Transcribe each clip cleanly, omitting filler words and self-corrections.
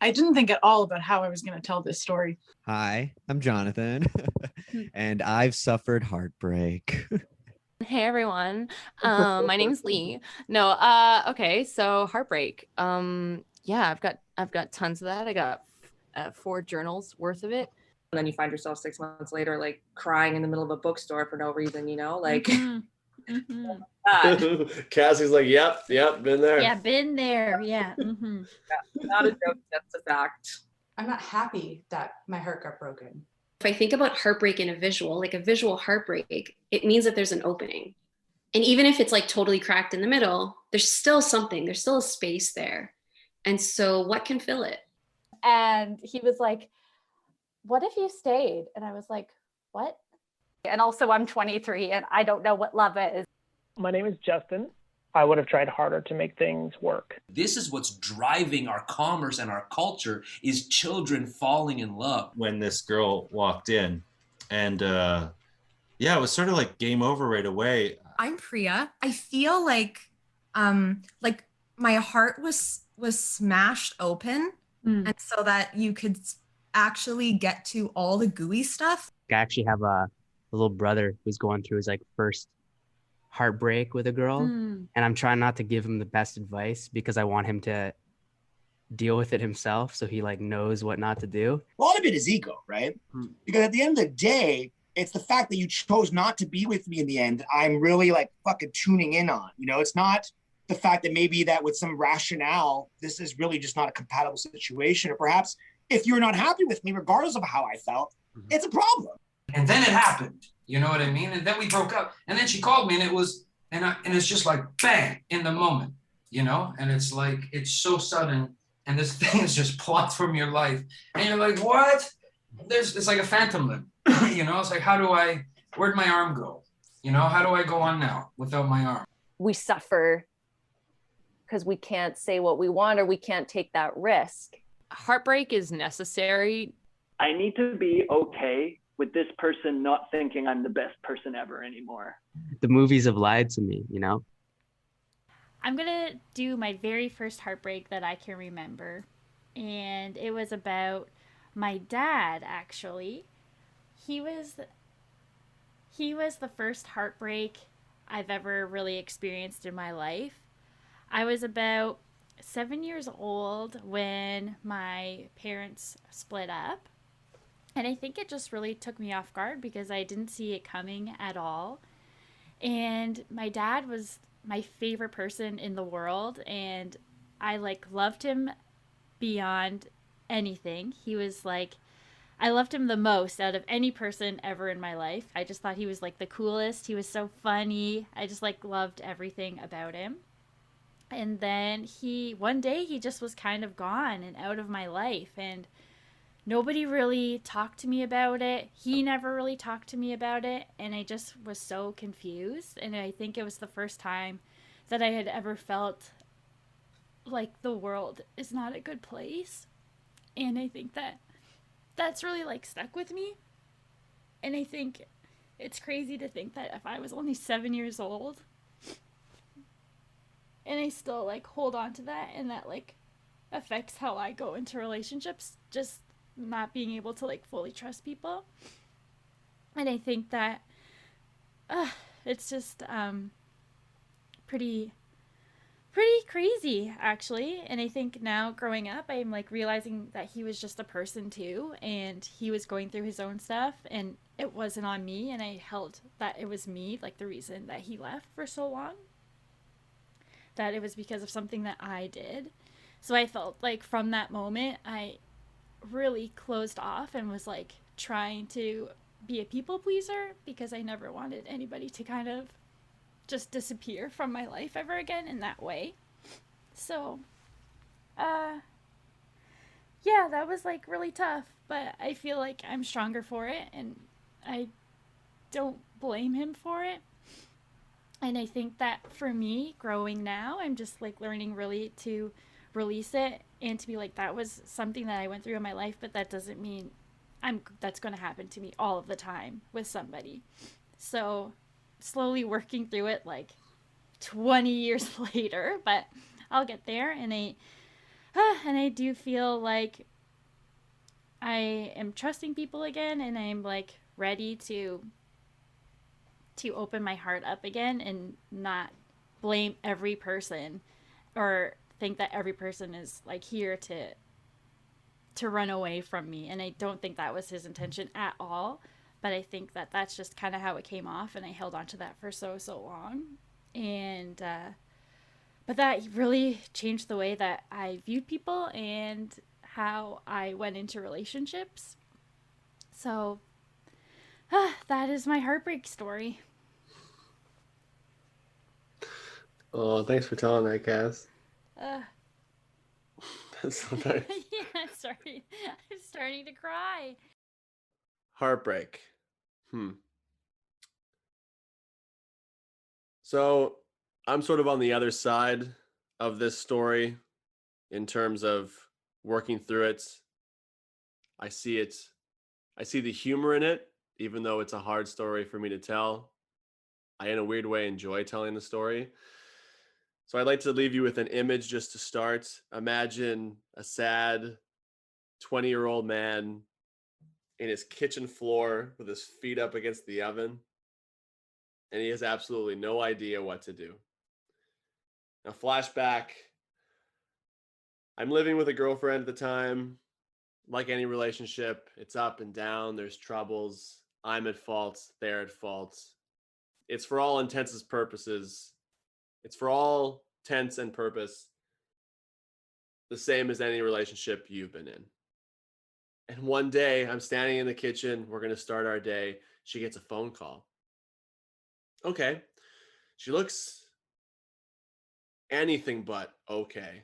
I didn't think at all about how I was going to tell this story. Hi, I'm Jonathan, and I've suffered heartbreak. Hey everyone. My name's Lee. No, okay, so heartbreak. Yeah, I've got tons of that. I got 4 journals worth of it. And then you find yourself 6 months later, like crying in the middle of a bookstore for no reason, you know, like. Cassie's like, yep, been there. Yeah, been there. Yeah. Not a joke, that's a fact. I'm not happy that my heart got broken. If I think about heartbreak in a visual, like a visual heartbreak, it means that there's an opening. And even if it's like totally cracked in the middle, there's still something, there's still a space there. And so what can fill it? And he was like, what if you stayed? And I was like, what? And also I'm 23 and I don't know what love is. My name is Justin. I would have tried harder to make things work. This is what's driving our commerce and our culture, is children falling in love. When this girl walked in, and it was sort of like game over right away. I'm Priya. I feel like my heart was smashed open, and so that you could actually get to all the gooey stuff. I actually have a little brother who's going through his first heartbreak with a girl, and I'm trying not to give him the best advice because I want him to deal with it himself, so he knows what not to do. A lot of it is ego, right? Because at the end of the day, it's the fact that you chose not to be with me in the end. I'm really fucking tuning in on, it's not the fact that maybe that with some rationale, this is really just not a compatible situation. Or perhaps if you're not happy with me, regardless of how I felt, it's a problem. And then it happened, you know what I mean? And then we broke up, and then she called me, and it's just like bang in the moment, and it's like, it's so sudden, and this thing is just plucked from your life, and you're like, what? It's like a phantom limb, it's like, where'd my arm go? How do I go on now without my arm? We suffer because we can't say what we want, or we can't take that risk. Heartbreak is necessary. I need to be okay with this person not thinking I'm the best person ever anymore. The movies have lied to me, I'm gonna do my very first heartbreak that I can remember. And it was about my dad, actually. He was the first heartbreak I've ever really experienced in my life. I was about 7 years old when my parents split up. And I think it just really took me off guard because I didn't see it coming at all. And my dad was my favorite person in the world, and I loved him beyond anything. He was I loved him the most out of any person ever in my life. I just thought he was the coolest. He was so funny. I just loved everything about him. And then one day he just was kind of gone and out of my life, and nobody really talked to me about it. He never really talked to me about it, and I just was so confused. And I think it was the first time that I had ever felt like the world is not a good place. And I think that's really stuck with me. And I think it's crazy to think that if I was only 7 years old and I still hold on to that, and that affects how I go into relationships, just not being able to fully trust people. And I think that it's just pretty crazy, actually. And I think now growing up, I'm realizing that he was just a person too, and he was going through his own stuff, and it wasn't on me, and I held that it was me, the reason that he left for so long, that it was because of something that I did. So I felt from that moment I really closed off and was trying to be a people pleaser, because I never wanted anybody to kind of just disappear from my life ever again in that way. So yeah, that was really tough, but I feel I'm stronger for it, and I don't blame him for it. And I think that for me, growing now, I'm just learning really to release it, and to be that was something that I went through in my life, but that doesn't mean that's going to happen to me all of the time with somebody. So slowly working through it 20 years later, but I'll get there. And And I do feel like I am trusting people again, and I'm like ready to open my heart up again and not blame every person or think that every person is like here to run away from me. And I don't think that was his intention at all, but I think that that's just kind of how it came off, and I held on to that for so long. And but that really changed the way that I viewed people and how I went into relationships. So that is my heartbreak story. Oh, thanks for telling that, Cass. Uh, That's so nice. yeah, sorry. I'm starting to cry. Heartbreak. So I'm sort of on the other side of this story in terms of working through it. I see it. I see the humor in it, even though it's a hard story for me to tell. I, in a weird way, enjoy telling the story. So I'd like to leave you with an image just to start. Imagine a sad 20-year-old man in his kitchen floor with his feet up against the oven, and he has absolutely no idea what to do. Now, flashback. I'm living with a girlfriend at the time. Like any relationship, it's up and down. There's troubles. I'm at fault. They're at fault. It's for all intents and purposes. It's for all intents and purpose the same as any relationship you've been in. And one day, I'm standing in the kitchen. We're going to start our day. She gets a phone call. Okay. She looks anything but okay.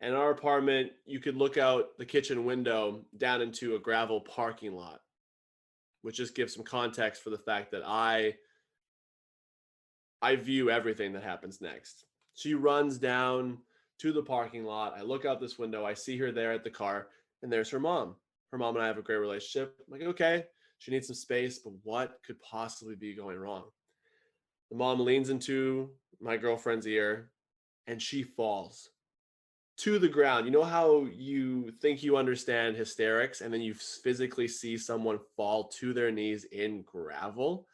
And in our apartment, you could look out the kitchen window down into a gravel parking lot, which just gives some context for the fact that I view everything that happens next. She runs down to the parking lot. I look out this window. I see her there at the car, and there's her mom. Her mom and I have a great relationship. I'm like, okay, she needs some space, but what could possibly be going wrong? The mom leans into my girlfriend's ear, and she falls to the ground. You know how you think you understand hysterics, and then you physically see someone fall to their knees in gravel?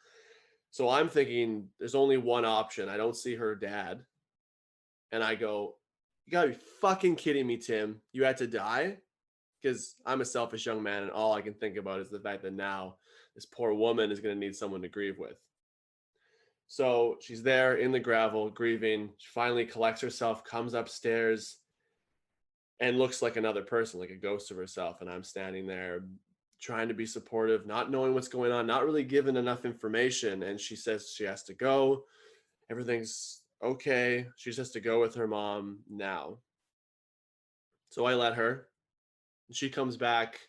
So I'm thinking there's only one option. I don't see her dad. And I go, you gotta be fucking kidding me, Tim. You had to die? Because I'm a selfish young man, and all I can think about is the fact that now this poor woman is going to need someone to grieve with. So she's there in the gravel, grieving. She finally collects herself, comes upstairs, and looks like another person, like a ghost of herself. And I'm standing there trying to be supportive, not knowing what's going on, not really given enough information. And she says she has to go. Everything's okay. She just has to go with her mom now. So I let her. She comes back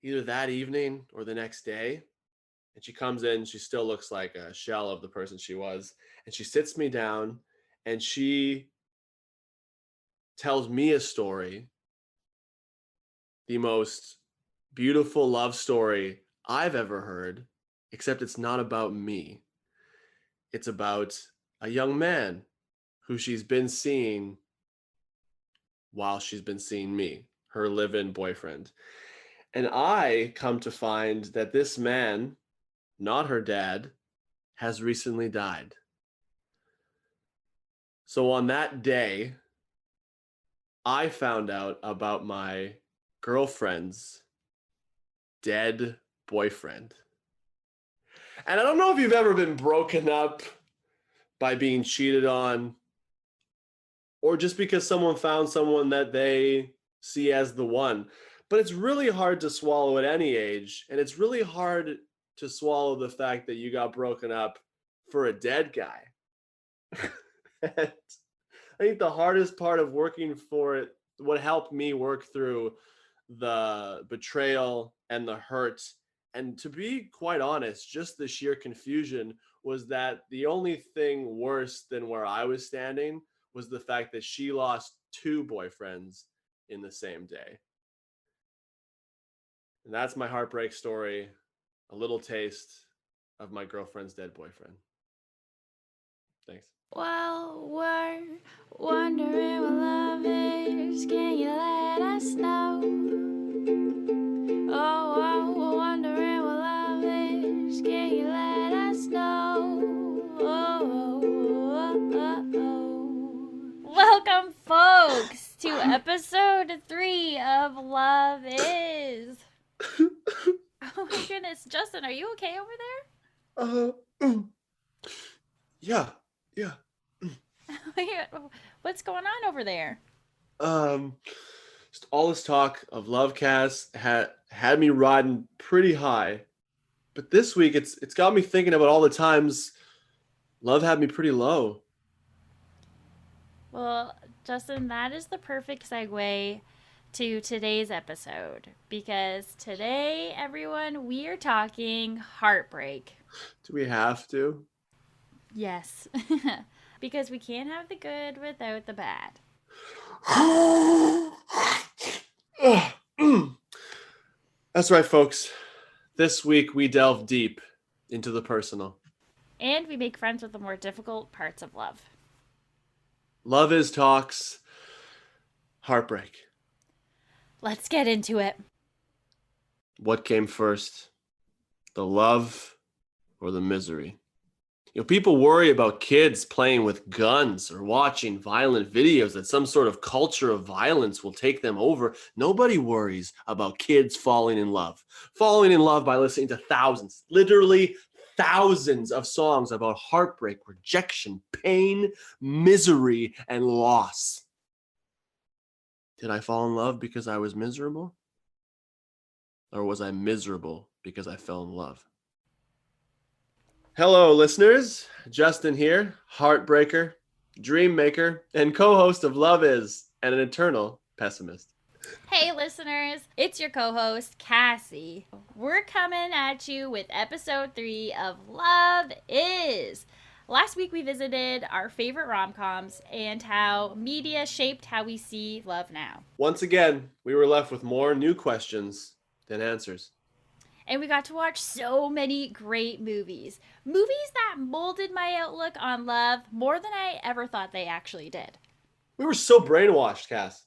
either that evening or the next day. And she comes in, she still looks like a shell of the person she was. And she sits me down and she tells me a story, the most beautiful love story I've ever heard, except it's not about me. It's about a young man who she's been seeing while she's been seeing me, her live-in boyfriend. And I come to find that this man, not her dad, has recently died. So on that day, I found out about my girlfriend's dead boyfriend. And I don't know if you've ever been broken up by being cheated on, or just because someone found someone that they see as the one. But it's really hard to swallow at any age. And it's really hard to swallow the fact that you got broken up for a dead guy. And I think the hardest part of working for it, what helped me work through the betrayal and the hurt, and to be quite honest, just the sheer confusion, was that the only thing worse than where I was standing was the fact that she lost 2 boyfriends in the same day. And that's my heartbreak story, a little taste of my girlfriend's dead boyfriend. Thanks. Well, we're wondering what love is. Can you let us know? Oh, we're wondering what love is. Can you let us know? Welcome, folks, to episode 3 of Love Is. Oh my goodness, Justin, are you okay over there? Yeah. What's going on over there? Just all this talk of love cast had me riding pretty high, but this week it's got me thinking about all the times love had me pretty low. Well, Justin, that is the perfect segue to today's episode, because today, everyone, we are talking heartbreak. Do we have to? Yes, because we can't have the good without the bad. That's right, folks. This week we delve deep into the personal. And we make friends with the more difficult parts of love. Love Is talks heartbreak. Let's get into it. What came first? The love or the misery? People worry about kids playing with guns or watching violent videos, that some sort of culture of violence will take them over. Nobody worries about kids falling in love. Falling in love by listening to thousands, literally thousands of songs about heartbreak, rejection, pain, misery, and loss. Did I fall in love because I was miserable? Or was I miserable because I fell in love? Hello, listeners. Justin here, heartbreaker, dream maker, and co-host of Love Is, and an eternal pessimist. Hey, listeners. It's your co-host, Cassie. We're coming at you with episode 3 of Love Is. Last week, we visited our favorite rom-coms and how media shaped how we see love now. Once again, we were left with more new questions than answers. And we got to watch so many great movies. Movies that molded my outlook on love more than I ever thought they actually did. We were so brainwashed, Cass.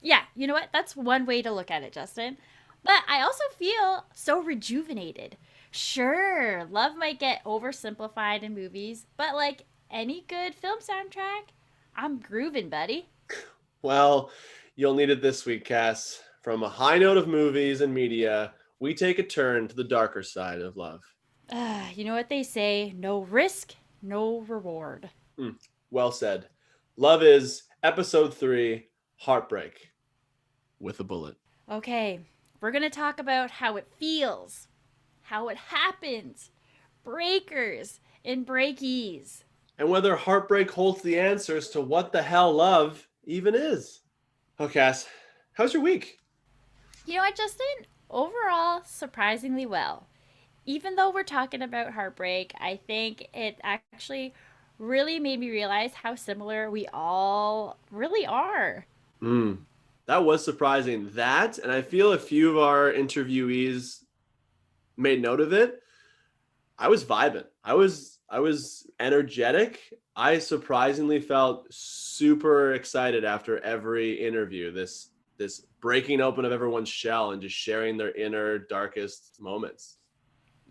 Yeah, you know what? That's one way to look at it, Justin. But I also feel so rejuvenated. Sure, love might get oversimplified in movies, but like any good film soundtrack, I'm grooving, buddy. Well, you'll need it this week, Cass. From a high note of movies and media, we take a turn to the darker side of love. You know what they say, no risk, no reward. Well said. Love Is, episode 3, Heartbreak with a bullet. Okay, we're going to talk about how it feels, how it happens, breakers and breakies. And whether heartbreak holds the answers to what the hell love even is. Oh, Cass, how's your week? You know what, Justin? Overall, surprisingly well. Even though we're talking about heartbreak, I think it actually really made me realize how similar we all really are. That was surprising. That, and I feel a few of our interviewees made note of it. I was vibing. I was energetic. I surprisingly felt super excited after every interview. This breaking open of everyone's shell and just sharing their inner darkest moments.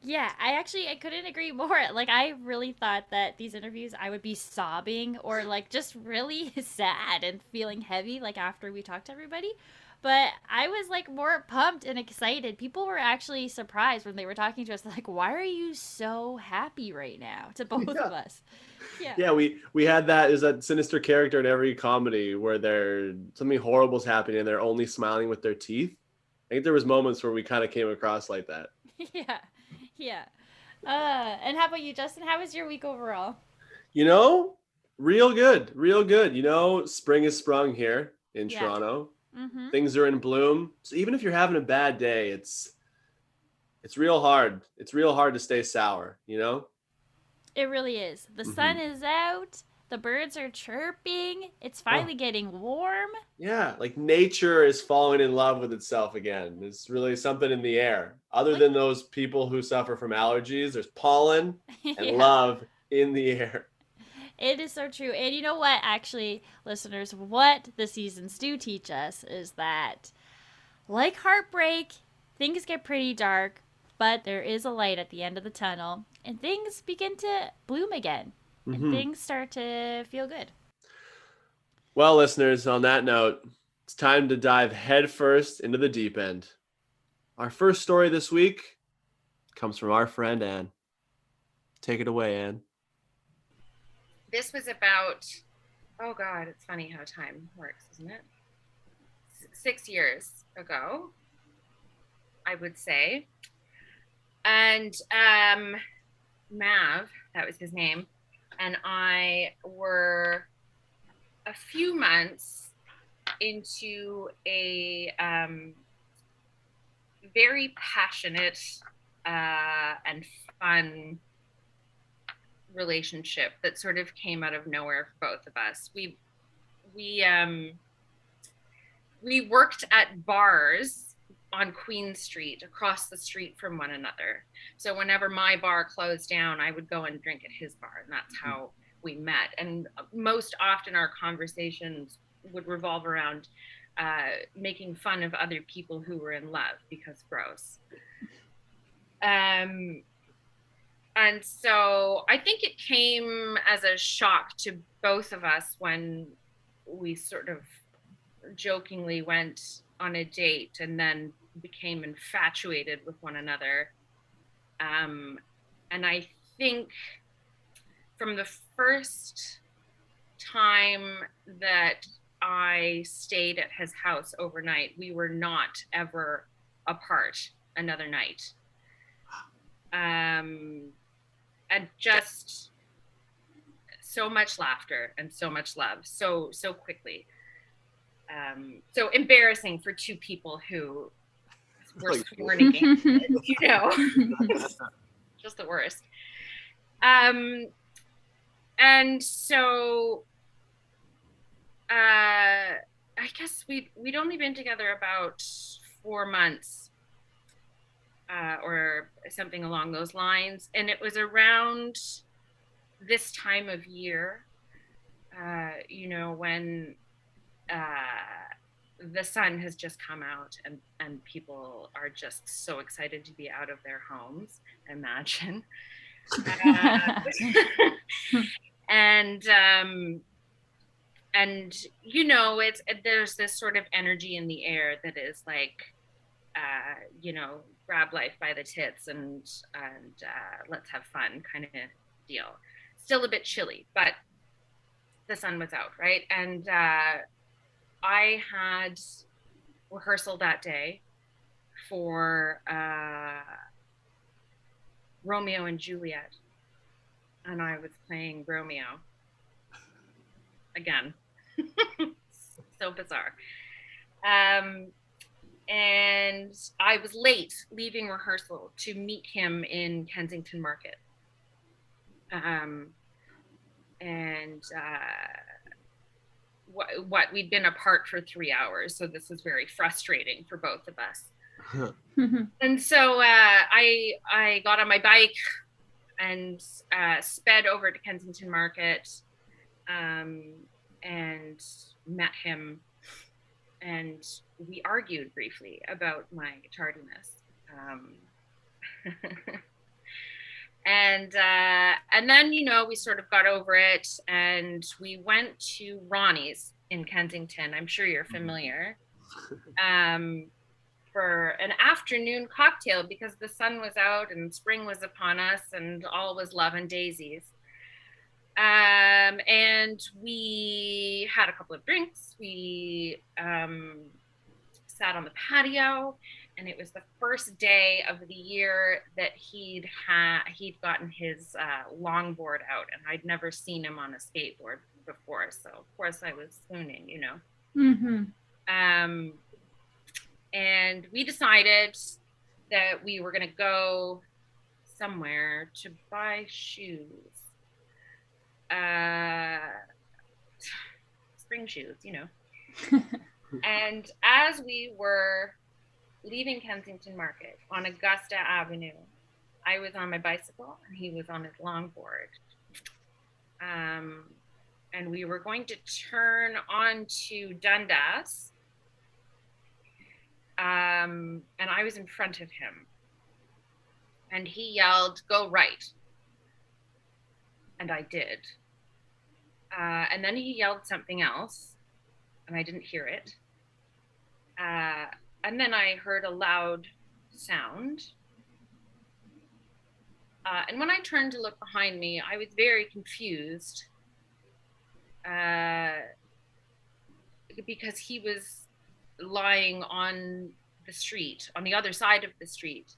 Yeah, I couldn't agree more. Like, I really thought that these interviews I would be sobbing or like just really sad and feeling heavy like after we talked to everybody. But I was like more pumped and excited. People were actually surprised when they were talking to us, like, why are you so happy right now? To both of us. Yeah, we had that is that sinister character in every comedy where something horrible's happening and they're only smiling with their teeth. I think there was moments where we kind of came across like that. Yeah. And how about you, Justin? How was your week overall? Real good. Spring is sprung here in Toronto. Mm-hmm. Things are in bloom. So even if you're having a bad day, it's real hard. It's real hard to stay sour, It really is. The sun is out. The birds are chirping. It's finally getting warm. Yeah, like nature is falling in love with itself again. There's really something in the air. Other than those people who suffer from allergies, there's pollen and love in the air. It is so true. And you know what, actually, listeners, what the seasons do teach us is that, like Heartbreak, things get pretty dark, but there is a light at the end of the tunnel, and things begin to bloom again, and things start to feel good. Well, listeners, on that note, it's time to dive headfirst into the deep end. Our first story this week comes from our friend Anne. Take it away, Anne. This was about, oh God, it's funny how time works, isn't it? 6 years ago, I would say. And Mav, that was his name, and I were a few months into a very passionate and fun relationship that sort of came out of nowhere for both of us. We worked at bars on Queen Street, across the street from one another. So whenever my bar closed down, I would go and drink at his bar, and that's how we met. And most often our conversations would revolve around making fun of other people who were in love, because gross. And so I think it came as a shock to both of us when we sort of jokingly went on a date and then became infatuated with one another. And I think from the first time that I stayed at his house overnight, we were not ever apart another night. And just so much laughter and so much love so quickly. So embarrassing for two people who were sworn against it, you know. Just the worst. And so I guess we'd only been together about 4 months. Or something along those lines. And it was around this time of year, you know, when the sun has just come out and people are just so excited to be out of their homes, imagine. And you know, there's this sort of energy in the air that is like, you know, grab life by the tits and let's have fun kind of deal. Still a bit chilly, but the sun was out, right? And I had rehearsal that day for Romeo and Juliet, and I was playing Romeo again. So bizarre. And I was late leaving rehearsal to meet him in Kensington Market. What we'd been apart for 3 hours, so this was very frustrating for both of us. And so I got on my bike and sped over to Kensington Market and met him. And we argued briefly about my tardiness. And then, you know, we sort of got over it and we went to Ronnie's in Kensington. I'm sure you're familiar. For an afternoon cocktail because the sun was out and spring was upon us and all was love and daisies. And we had a couple of drinks. We sat on the patio, and it was the first day of the year that he'd gotten his longboard out, and I'd never seen him on a skateboard before. So of course I was swooning, you know. And we decided that we were going to go somewhere to buy shoes. Spring shoes, you know. And as we were leaving Kensington Market on Augusta Avenue, I was on my bicycle and he was on his longboard. and we were going to turn onto Dundas. And I was in front of him. And he yelled, "Go right." And I did. And then he yelled something else, and I didn't hear it. And then I heard a loud sound. And when I turned to look behind me, I was very confused because he was lying on the street, on the other side of the street.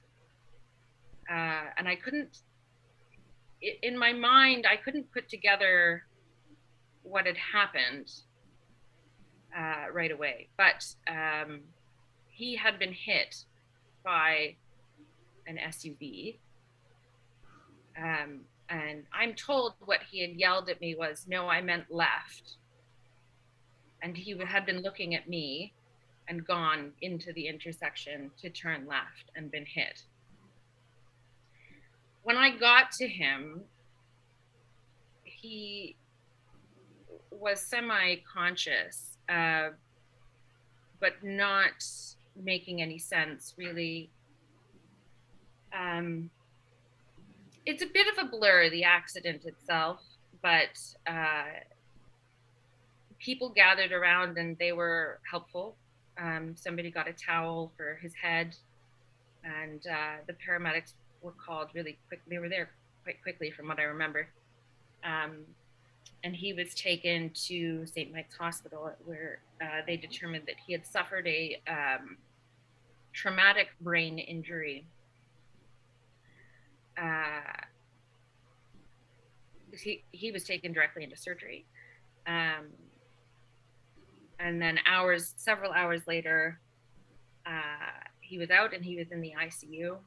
And I couldn't, in my mind, I couldn't put together what had happened right away. But he had been hit by an SUV. And I'm told what he had yelled at me was, "No, I meant left." And he had been looking at me and gone into the intersection to turn left and been hit. When I got to him, he was semi-conscious, but not making any sense, really. It's a bit of a blur, the accident itself, but people gathered around and they were helpful. Somebody got a towel for his head, and the paramedics were called really quick. They were there quite quickly from what I remember. And he was taken to St. Mike's Hospital, where they determined that he had suffered a traumatic brain injury. He was taken directly into surgery. And then several hours later, he was out and he was in the ICU.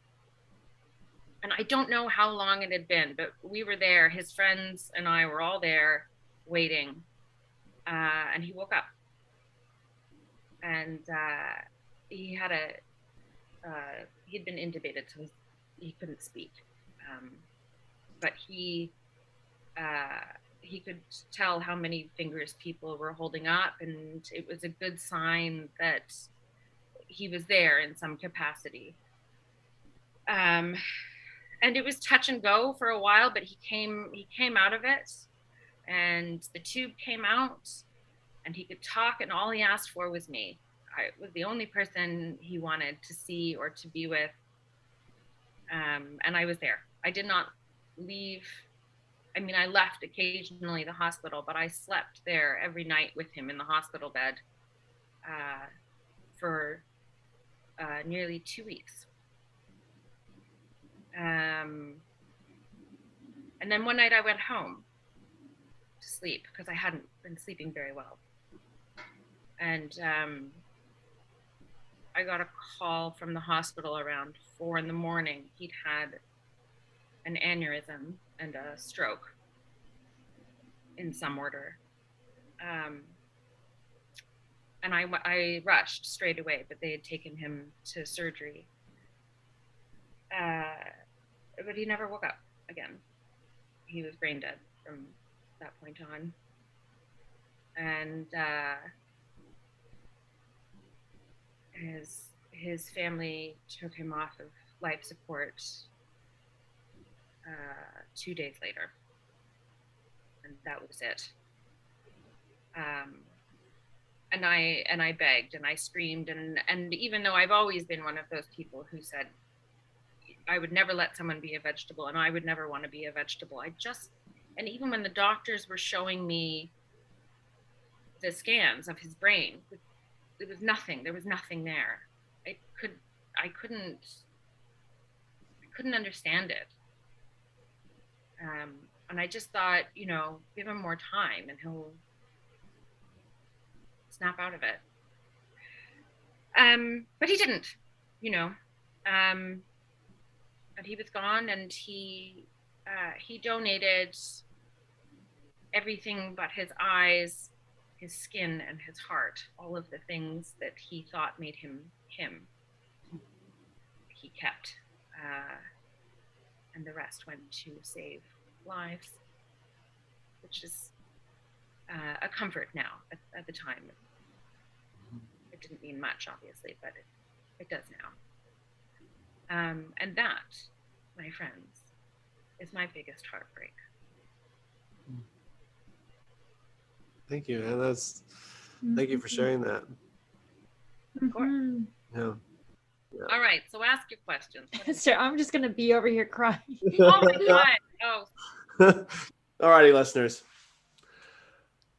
And I don't know how long it had been, but we were there. His friends and I were all there waiting. And he woke up. And he had he'd been intubated, so he couldn't speak. But he could tell how many fingers people were holding up, and it was a good sign that he was there in some capacity. And it was touch and go for a while, but he came out of it, and the tube came out, and he could talk, and all he asked for was me. I was the only person he wanted to see or to be with, and I was there. I did not leave. I mean, I left occasionally the hospital, but I slept there every night with him in the hospital bed for nearly 2 weeks. And then one night I went home to sleep because I hadn't been sleeping very well. And I got a call from the hospital around 4 a.m. He'd had an aneurysm and a stroke in some order. And I rushed straight away, but they had taken him to surgery. But he never woke up again. He was brain dead from that point on. And his family took him off of life support 2 days later. And that was it. And I begged and I screamed, and even though I've always been one of those people who said I would never let someone be a vegetable, and I would never want to be a vegetable, and even when the doctors were showing me the scans of his brain, there was nothing there. I couldn't understand it. And I just thought, give him more time and he'll snap out of it. But he didn't, but he was gone, and he donated everything but his eyes, his skin, and his heart. All of the things that he thought made him him, he kept, and the rest went to save lives, which is a comfort now. At the time, it didn't mean much, obviously, but it does now. And that, my friends, is my biggest heartbreak. Thank you, man. Thank you for sharing that. Of course. Yeah. All right, so ask your questions. So I'm just gonna be over here crying. Oh my God. Oh. All righty, listeners.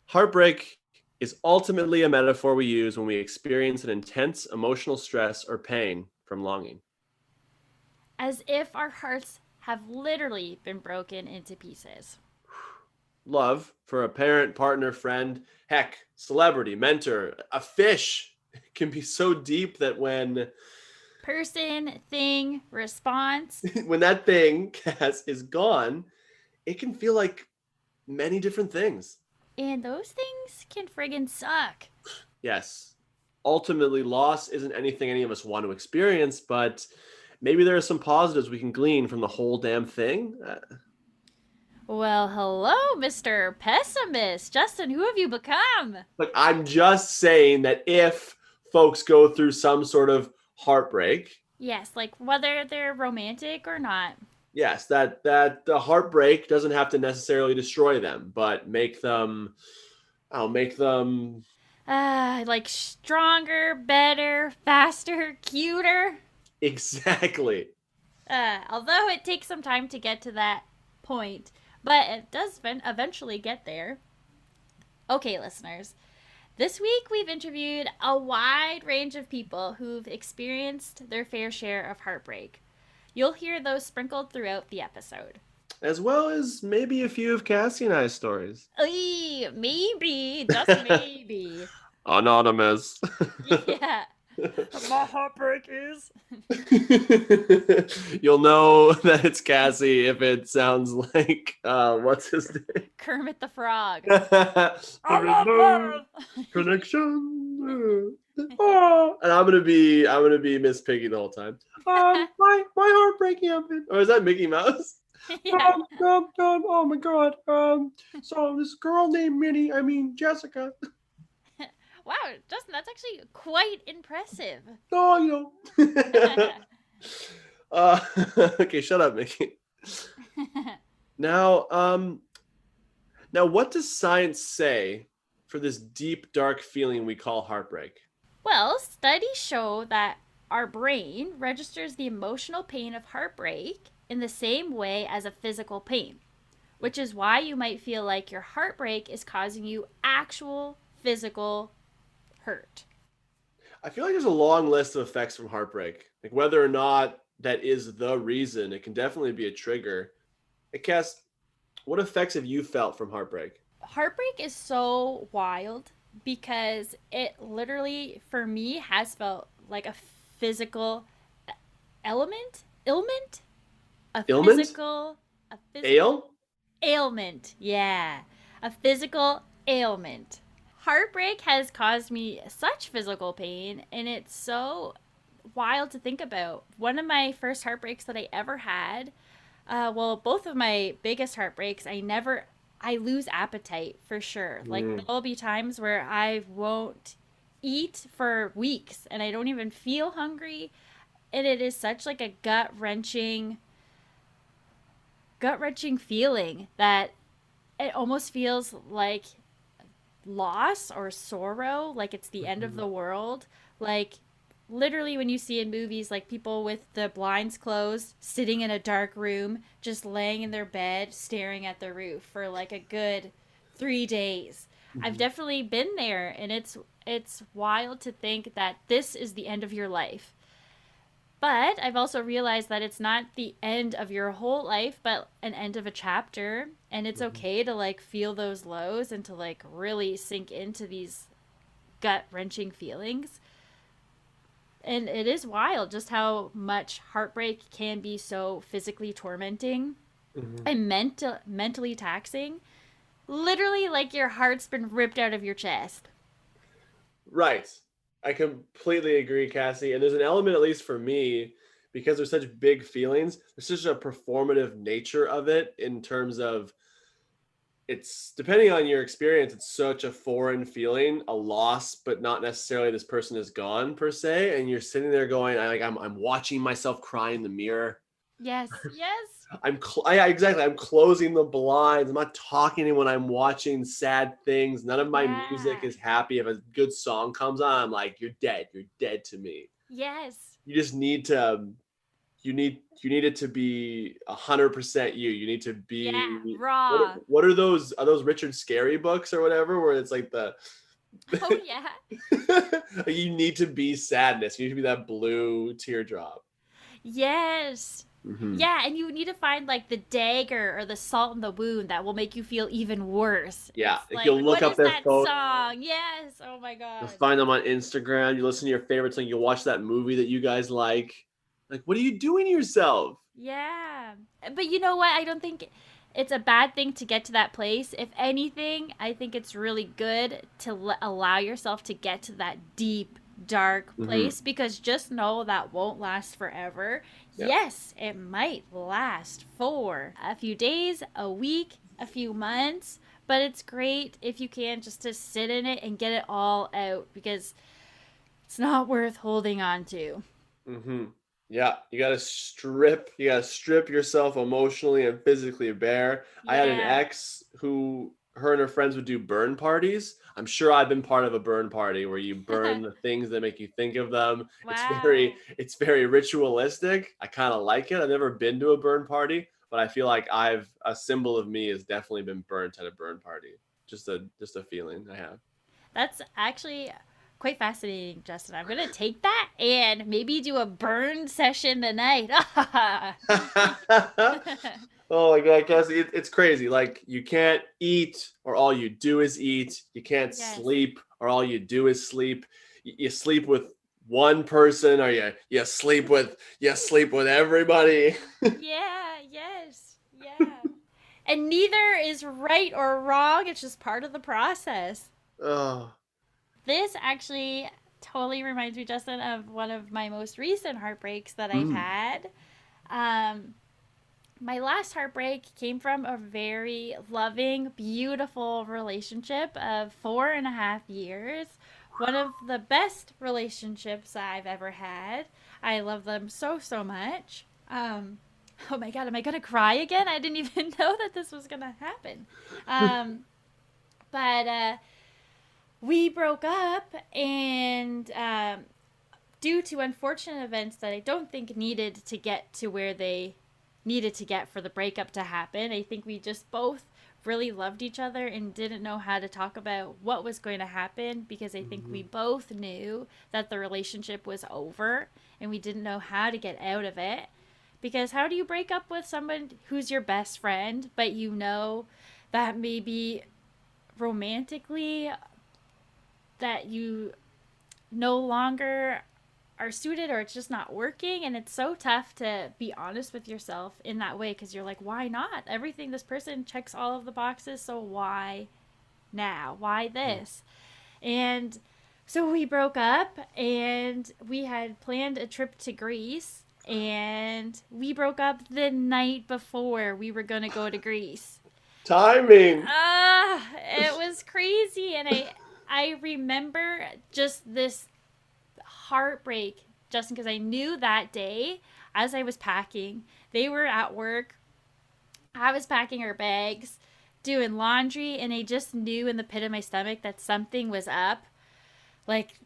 Heartbreak is ultimately a metaphor we use when we experience an intense emotional stress or pain from longing. As if our hearts have literally been broken into pieces. Love for a parent, partner, friend, heck, celebrity, mentor, a fish can be so deep that when Person, thing, response. when that thing, Cass, is gone, it can feel like many different things. And those things can friggin' suck. Yes. Ultimately, loss isn't anything any of us want to experience, but maybe there are some positives we can glean from the whole damn thing. Well, hello, Mr. Pessimist. Justin, who have you become? But I'm just saying that if folks go through some sort of heartbreak, Yes, like whether they're romantic or not. yes, that the heartbreak doesn't have to necessarily destroy them, but make them Like stronger, better, faster, cuter. exactly. Although it takes some time to get to that point, but it does eventually get there. Okay, listeners. This week we've interviewed a wide range of people who've experienced their fair share of heartbreak. You'll hear those sprinkled throughout the episode. As well as maybe a few of Cassie and I's stories. Maybe, just maybe. Anonymous. Yeah. My heartbreak is. You'll know that it's Cassie if it sounds like what's his name? Kermit the Frog. There is no connection. Oh, and I'm gonna be Miss Piggy the whole time. My heartbreaking happened. Or is that Mickey Mouse? Yeah. Oh my God. So this girl named Jessica. Wow, Justin, that's actually quite impressive. Oh, okay, shut up, Mickey. Now, what does science say for this deep, dark feeling we call heartbreak? Well, studies show that our brain registers the emotional pain of heartbreak in the same way as a physical pain, which is why you might feel like your heartbreak is causing you actual physical hurt. I feel like there's a long list of effects from heartbreak. Like whether or not that is the reason, it can definitely be a trigger. Hey, Cass, what effects have you felt from heartbreak? Heartbreak is so wild because it literally, for me, has felt like a physical ailment. Ailment. Yeah. A physical ailment. Heartbreak has caused me such physical pain, and it's so wild to think about. One of my first heartbreaks that I ever had, both of my biggest heartbreaks, I lose appetite for sure. Like there'll be times where I won't eat for weeks and I don't even feel hungry. And it is such like a gut-wrenching feeling that it almost feels like loss or sorrow, like it's the end of the world. Like literally when you see in movies like people with the blinds closed sitting in a dark room just laying in their bed staring at the roof for like a good 3 days. I've definitely been there, and it's wild to think that this is the end of your life. But I've also realized that it's not the end of your whole life, but an end of a chapter. And it's okay to like feel those lows and to like really sink into these gut-wrenching feelings. And it is wild just how much heartbreak can be so physically tormenting and mentally taxing. Literally like your heart's been ripped out of your chest. Right. I completely agree, Cassie. And there's an element, at least for me, because there's such big feelings, there's such a performative nature of it in terms of it's depending on your experience, it's such a foreign feeling, a loss, but not necessarily this person is gone per se. And you're sitting there going, I'm watching myself cry in the mirror. Yes, yes. Exactly. I'm closing the blinds. I'm not talking to anyone. I'm watching sad things. None of my music is happy. If a good song comes on, I'm like, you're dead. You're dead to me. Yes. You just need to, you need it to be 100% you. You need to be raw. What are those Richard Scarry books or whatever, where it's like Oh yeah. you need to be sadness. You need to be that blue teardrop. Yes. Mm-hmm. Yeah, and you need to find like the dagger or the salt in the wound that will make you feel even worse. Yeah, It's if like, you'll look what up is their that photo, song? Yes. Oh my god. you'll find them on Instagram. You listen to your favorite song. You watch that movie that you guys like. Like, what are you doing to yourself? Yeah. But you know what? I don't think it's a bad thing to get to that place. If anything, I think it's really good to allow yourself to get to that deep, dark place, because just know that won't last forever. Yeah. Yes, it might last for a few days, a week, a few months, but it's great if you can just to sit in it and get it all out, because it's not worth holding on to. Mm-hmm. Yeah, you gotta strip yourself emotionally and physically bare. I had an ex who, her and her friends would do burn parties. I'm sure I've been part of a burn party where you burn the things that make you think of them. Wow. It's very ritualistic. I kind of like it. I've never been to a burn party, but I feel like a symbol of me has definitely been burnt at a burn party. Just a feeling I have. That's actually quite fascinating, Justin. I'm gonna take that and maybe do a burn session tonight. Oh my god, Cassie, it's crazy. Like, you can't eat or all you do is eat. You can't sleep or all you do is sleep. You sleep with one person, or you sleep with everybody. Yeah, yes, yeah. And neither is right or wrong. It's just part of the process. Oh. This actually totally reminds me, Justin, of one of my most recent heartbreaks that I've had. My last heartbreak came from a very loving, beautiful relationship of 4.5 years. One of the best relationships I've ever had. I love them so, so much. Oh my god, am I gonna cry again? I didn't even know that this was gonna happen. But we broke up, and due to unfortunate events that I don't think needed to get to where they needed to get for the breakup to happen, I think we just both really loved each other and didn't know how to talk about what was going to happen, because I think we both knew that the relationship was over and we didn't know how to get out of it. Because how do you break up with someone who's your best friend, but you know that maybe romantically that you no longer are suited, or it's just not working? And it's so tough to be honest with yourself in that way, because you're like, why not? Everything, this person checks all of the boxes, so why now? Why this? And so we broke up, and we had planned a trip to Greece, and we broke up the night before we were going to go to Greece. Timing. It was crazy. And I remember just this heartbreak, Justin, because I knew that day as I was packing, they were at work, I was packing our bags, doing laundry, and I just knew in the pit of my stomach that something was up. Like,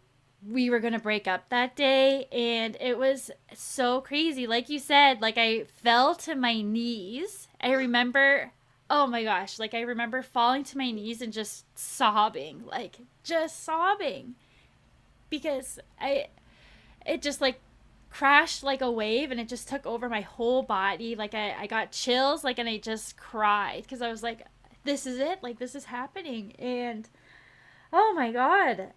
we were going to break up that day, and it was so crazy. Like you said, like, I fell to my knees. I remember, oh my gosh, like, I remember falling to my knees and just sobbing, because it just like crashed like a wave, and it just took over my whole body. Like, I got chills, like, and I just cried, because I was like, this is it, like, this is happening. And oh my god,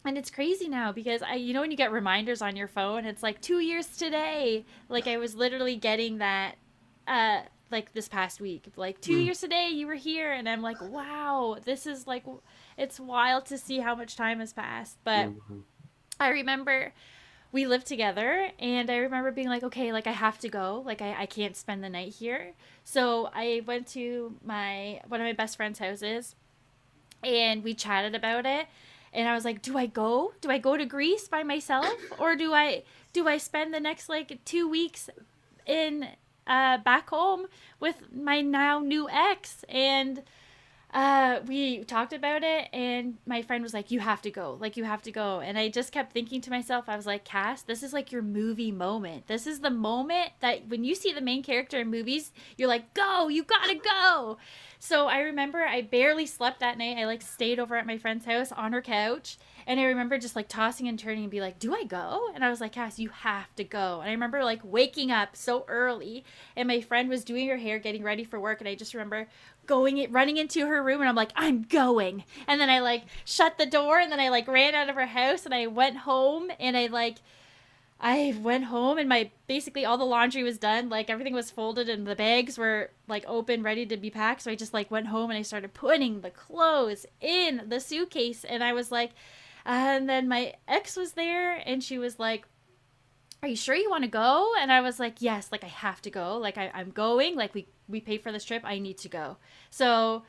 and it's crazy now, because you know when you get reminders on your phone, it's like 2 years today. Like, I was literally getting that like this past week, like 2 years today you were here, and I'm like, wow, this is like, it's wild to see how much time has passed. But I remember we lived together, and I remember being like, okay, like I have to go, like I can't spend the night here. So I went to one of my best friend's houses, and we chatted about it. And I was like, do I go to Greece by myself, or do I spend the next like 2 weeks in back home with my now new ex? And we talked about it, and my friend was like, you have to go, like you have to go. And I just kept thinking to myself, I was like, Cass, this is like your movie moment. This is the moment that when you see the main character in movies, you're like, go, you gotta go. So I remember I barely slept that night. I like stayed over at my friend's house on her couch, and I remember just like tossing and turning and be like, do I go? And I was like, Cass, you have to go. And I remember like waking up so early, and my friend was doing her hair, getting ready for work, and I just remember running into her room, and I'm like, I'm going. And then I like shut the door, and then I like ran out of her house, and I went home, and I went home, and my basically all the laundry was done, like everything was folded, and the bags were like open, ready to be packed. So I just like went home, and I started putting the clothes in the suitcase. And I was like, and then my ex was there, and she was like, are you sure you want to go? And I was like, yes, like I have to go, like I'm going, like we paid for this trip, I need to go. So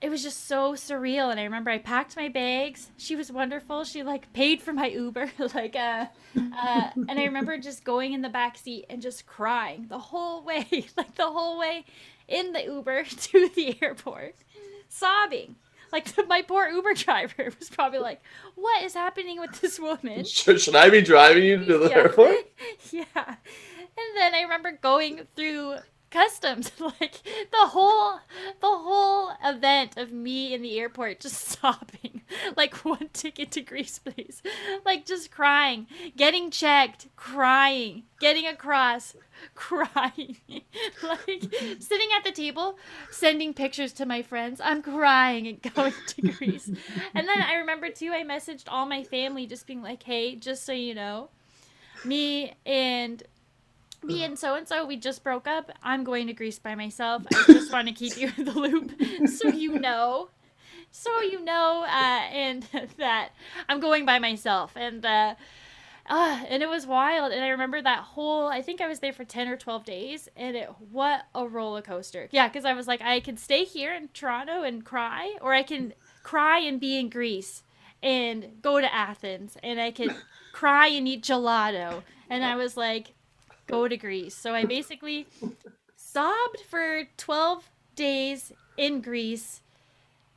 it was just so surreal. And I remember I packed my bags. She was wonderful. She like paid for my Uber, like and I remember just going in the back seat and just crying the whole way, like the whole way in the Uber to the airport, sobbing. Like my poor Uber driver was probably like, what is happening with this woman? Should I be driving you to the airport? Yeah. And then I remember going through customs, like the whole event of me in the airport just sobbing, like, one ticket to Greece, please. Like just crying, getting checked, crying, getting across, crying, like sitting at the table, sending pictures to my friends. I'm crying and going to Greece. And then I remember too, I messaged all my family just being like, hey, just so you know, me and so-and-so, we just broke up. I'm going to Greece by myself. I just want to keep you in the loop so you know. And that I'm going by myself. And it was wild. And I remember that I think I was there for 10 or 12 days. And what a roller coaster. Yeah, because I was like, I could stay here in Toronto and cry, or I can cry and be in Greece and go to Athens. And I could cry and eat gelato. And I was like, go to Greece. So I basically sobbed for 12 days in Greece.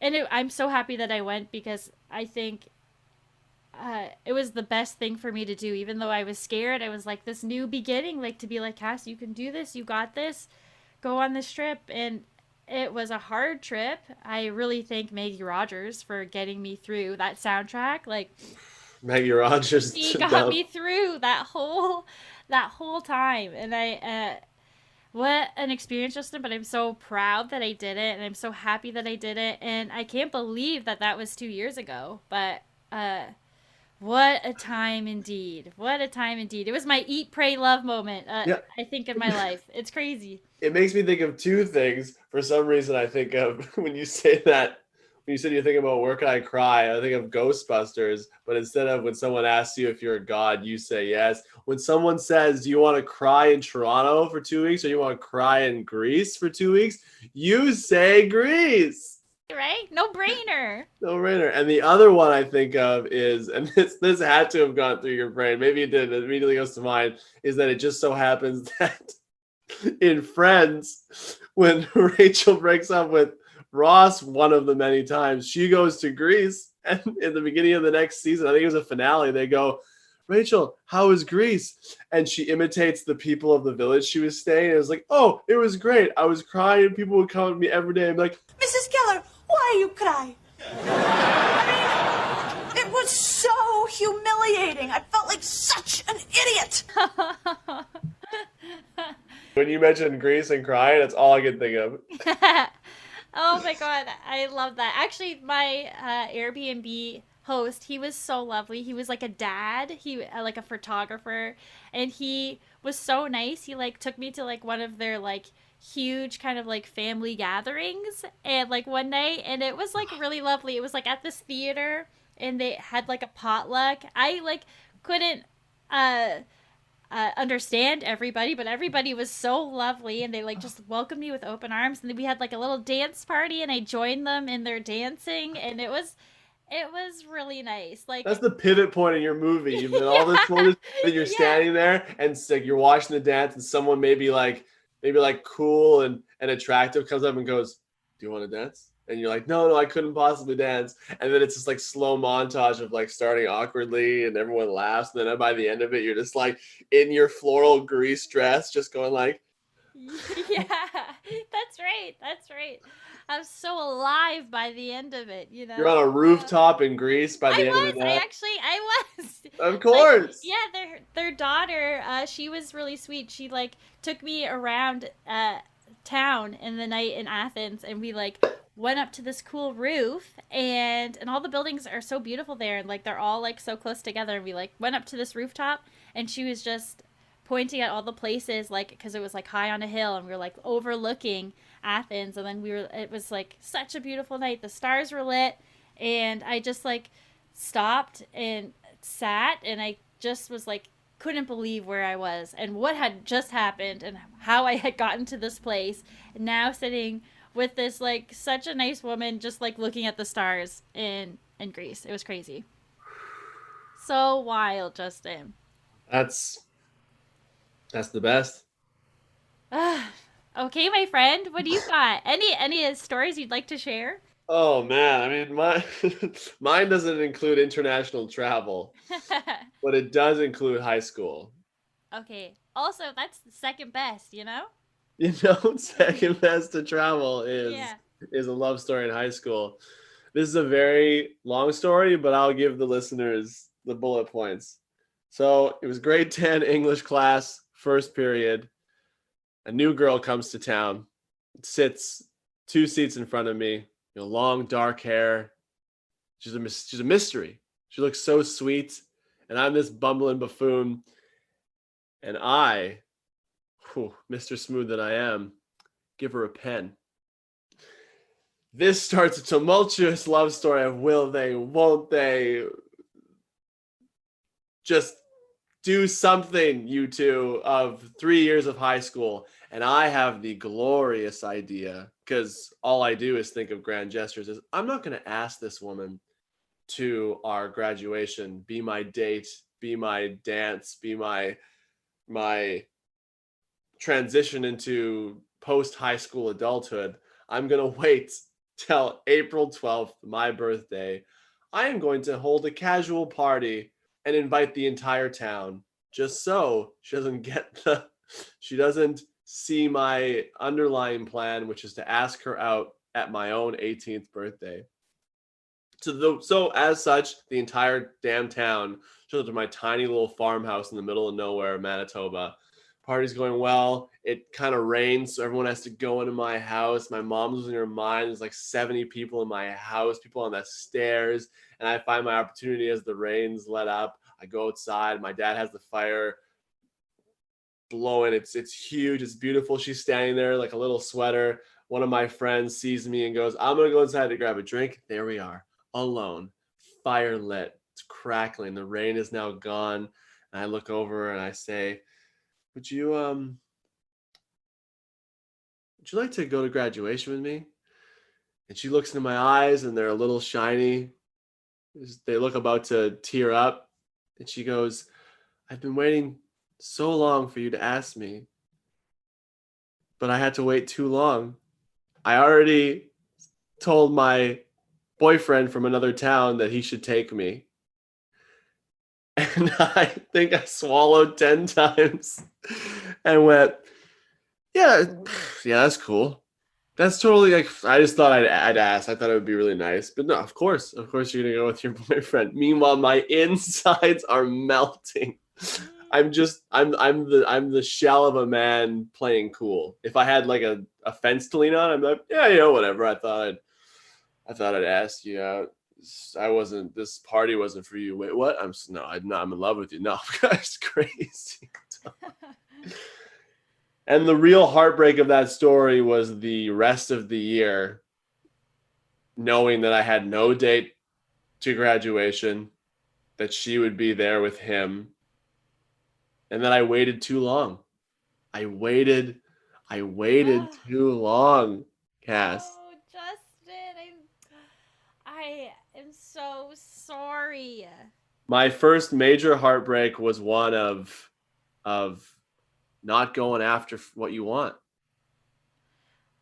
And I'm so happy that I went, because I think it was the best thing for me to do. Even though I was scared, I was like, this new beginning, like to be like, Cass, you can do this. You got this. Go on this trip. And it was a hard trip. I really thank Maggie Rogers for getting me through that soundtrack. Like, Maggie Rogers. She got me through that whole time. And what an experience, Justin. But I'm so proud that I did it, and I'm so happy that I did it. And I can't believe that was 2 years ago. But what a time indeed. What a time indeed. It was my eat, pray, love moment, Yeah. I think, in my life. It's crazy. It makes me think of two things. For some reason, I think of when you say that, when you said you're thinking about where can I cry, I think of Ghostbusters, but instead of when someone asks you if you're a god, you say yes. When someone says, do you want to cry in Toronto for 2 weeks, or you want to cry in Greece for 2 weeks, you say Greece. Right? No brainer. No brainer. And the other one I think of is, and this had to have gone through your brain, maybe it did, it immediately goes to mind, is that it just so happens that in Friends, when Rachel breaks up with Ross one of the many times, she goes to Greece, and in the beginning of the next season, I think it was a finale, they go, Rachel, how was Greece? And she imitates the people of the village she was staying in. It was like, oh, it was great. I was crying. People would come to me every day and be like, Mrs. Keller, why are you crying? I mean, it was so humiliating. I felt like such an idiot. when you mentioned Greece and crying, that's all I can think of. Oh my god, I love that. Actually, my Airbnb host, he was so lovely. He was like a dad, he like a photographer, and he was so nice. He like took me to like one of their like huge kind of like family gatherings, and like one night, and it was like really lovely. It was like at this theater, and they had like a potluck. I like couldn't uh, understand everybody, but everybody was so lovely, and they like just welcomed me with open arms. And then we had like a little dance party, and I joined them in their dancing, and it was really nice. Like, That's the pivot point in your movie. You've been all this focus, that you're standing there and it's like you're watching the dance, and someone maybe like cool and attractive comes up and goes, "Do you want to dance?" And you're like, no, I couldn't possibly dance. And then it's just like slow montage of like starting awkwardly and everyone laughs. And then by the end of it, you're just like in your floral grease dress, just going like, yeah, that's right. That's right. I was so alive by the end of it, you know. you're on a rooftop in Greece by the end of the night. I was. Of course. Like, yeah, their daughter, she was really sweet. She like took me around town in the night in Athens, and we like went up to this cool roof, and all the buildings are so beautiful there, and like they're all like so close together. And we like went up to this rooftop, and she was just pointing at all the places, like, because it was like high on a hill, and we were like overlooking Athens. And then it was like such a beautiful night. The stars were lit, and I just like stopped and sat, and I just was like, couldn't believe where I was and what had just happened and how I had gotten to this place. And now sitting with this like such a nice woman, just like looking at the stars in Greece. It was crazy. So wild, Justin. That's the best. Okay, my friend, what do you got? Any stories you'd like to share? Oh man, I mean, mine doesn't include international travel, but it does include high school. Okay. Also, that's the second best, you know? You know, second best to travel is Yeah. a love story in high school. This is a very long story, but I'll give the listeners the bullet points. So it was grade 10 English class, first period. A new girl comes to town, sits 2 seats in front of me, long dark hair. She's a mystery. She looks so sweet, and I'm this bumbling buffoon. And I, Mr. Smooth that I am, give her a pen. This starts a tumultuous love story of will they, won't they? Just do something, you two, of 3 years of high school. And I have the glorious idea, because all I do is think of grand gestures, is I'm not going to ask this woman to our graduation, be my date, be my dance, be my transition into post-high school adulthood. I'm going to wait till April 12th, my birthday. I am going to hold a casual party and invite the entire town, just so she doesn't see my underlying plan, which is to ask her out at my own 18th birthday. So as such, the entire damn town shows up to my tiny little farmhouse in the middle of nowhere, Manitoba. Party's going well. It kind of rains, so everyone has to go into my house. My mom's losing her mind. There's like 70 people in my house, people on the stairs, and I find my opportunity as the rain's let up. I go outside. My dad has the fire blowing. It's huge. It's beautiful. She's standing there like a little sweater. One of my friends sees me and goes, "I'm gonna go inside to grab a drink." There we are, alone, fire lit. It's crackling. The rain is now gone. And I look over and I say, would you like to go to graduation with me? And she looks into my eyes, and they're a little shiny. They look about to tear up. And she goes, I've been waiting so long for you to ask me, but I had to wait too long. I already told my boyfriend from another town that he should take me. And I think I swallowed 10 times and went, yeah, that's cool. That's totally like, I just thought I'd ask. I thought it would be really nice. But no, of course you're going to go with your boyfriend. Meanwhile, my insides are melting. I'm the shell of a man playing cool. If I had like a fence to lean on, I'm like, yeah, whatever. I thought I'd ask you out. This party wasn't for you. Wait, what? I'm in love with you. No, that's crazy. And the real heartbreak of that story was the rest of the year, knowing that I had no date to graduation, that she would be there with him, And then I waited too long. I waited too long, Cass. Oh, Justin, I am so sorry. My first major heartbreak was one of not going after what you want.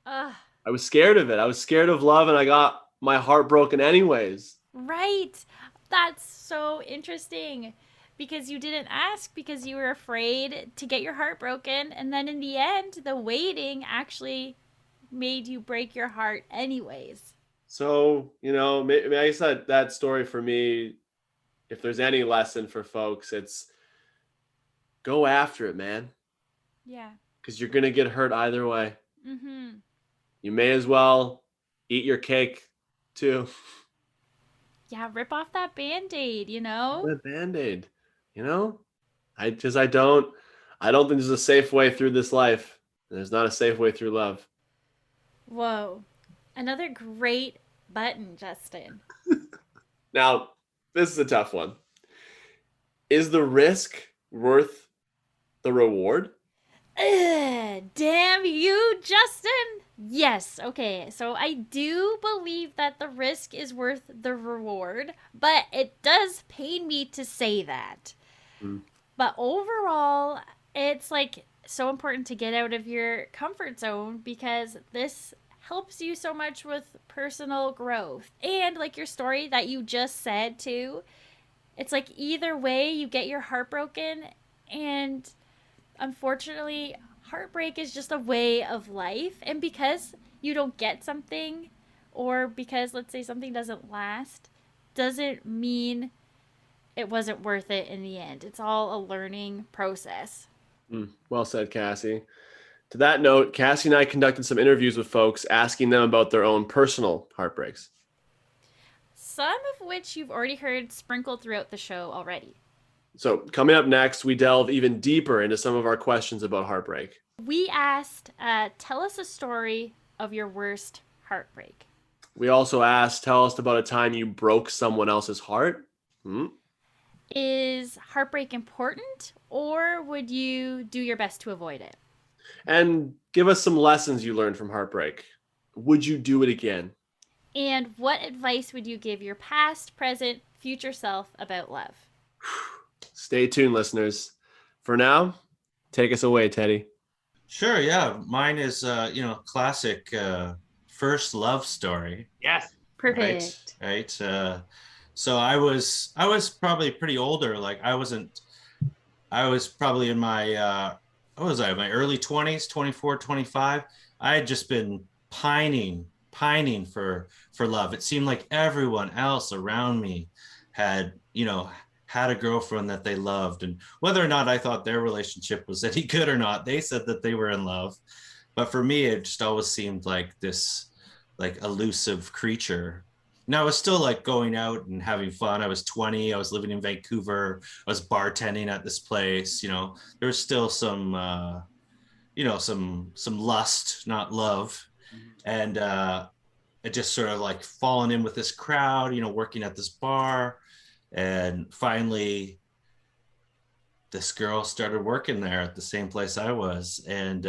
Ugh. I was scared of it. I was scared of love, and I got my heart broken anyways. Right. That's so interesting because you didn't ask because you were afraid to get your heart broken. And then in the end, the waiting actually made you break your heart anyways. So, you know, maybe I guess that story for me, if there's any lesson for folks, it's go after it, man. Yeah. Because you're going to get hurt either way. Mm-hmm. You may as well eat your cake too. Yeah, rip off that Band-Aid, you know? That Band-Aid, you know? I don't think there's a safe way through this life. There's not a safe way through love. Whoa. Another great button, Justin. Now, this is a tough one. Is the risk worth the reward? Damn you, Justin! Yes, okay, so I do believe that the risk is worth the reward, but it does pain me to say that. But overall, it's like so important to get out of your comfort zone because this helps you so much with personal growth. And like your story that you just said too, it's like either way you get your heart broken, and unfortunately heartbreak is just a way of life. And because you don't get something, or because let's say something doesn't last, doesn't mean it wasn't worth it in the end. It's all a learning process. Well said, Cassie. To that note, Cassie and I conducted some interviews with folks asking them about their own personal heartbreaks. Some of which you've already heard sprinkled throughout the show already. So coming up next, we delve even deeper into some of our questions about heartbreak. We asked, tell us a story of your worst heartbreak. We also asked, tell us about a time you broke someone else's heart. Is heartbreak important, or would you do your best to avoid it? And give us some lessons you learned from heartbreak. Would you do it again? And what advice would you give your past, present, future self about love? Stay tuned, listeners. For now, take us away, Teddy. Sure, yeah. Mine is, classic first love story. Yes. Perfect. Right. So I was probably pretty older. Like I was probably in my, what was I, my early 20s, 24, 25. I had just been pining for love. It seemed like everyone else around me had a girlfriend that they loved, and whether or not I thought their relationship was any good or not, they said that they were in love. But for me, it just always seemed like this like elusive creature. Now I was still like going out and having fun. I was 20. I was living in Vancouver. I was bartending at this place. There was still some, some lust, not love. And I just sort of like fallen in with this crowd, working at this bar. And finally, this girl started working there at the same place I was. And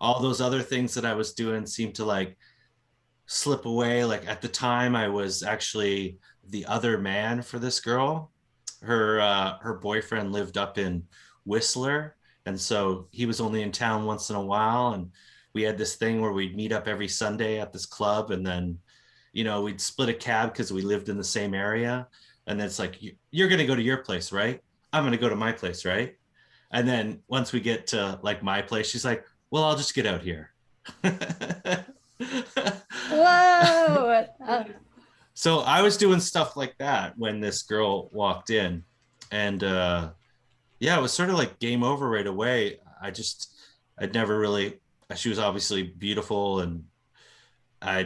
all those other things that I was doing seemed to like slip away. Like at the time, I was actually the other man for this girl. Her boyfriend lived up in Whistler, and so he was only in town once in a while. And we had this thing where we'd meet up every Sunday at this club, and then we'd split a cab because we lived in the same area. And then it's like, you're going to go to your place, right? I'm going to go to my place, right? And then once we get to like my place, she's like, well, I'll just get out here. Whoa. So I was doing stuff like that when this girl walked in. And it was sort of like game over right away. I'd never really, she was obviously beautiful, and I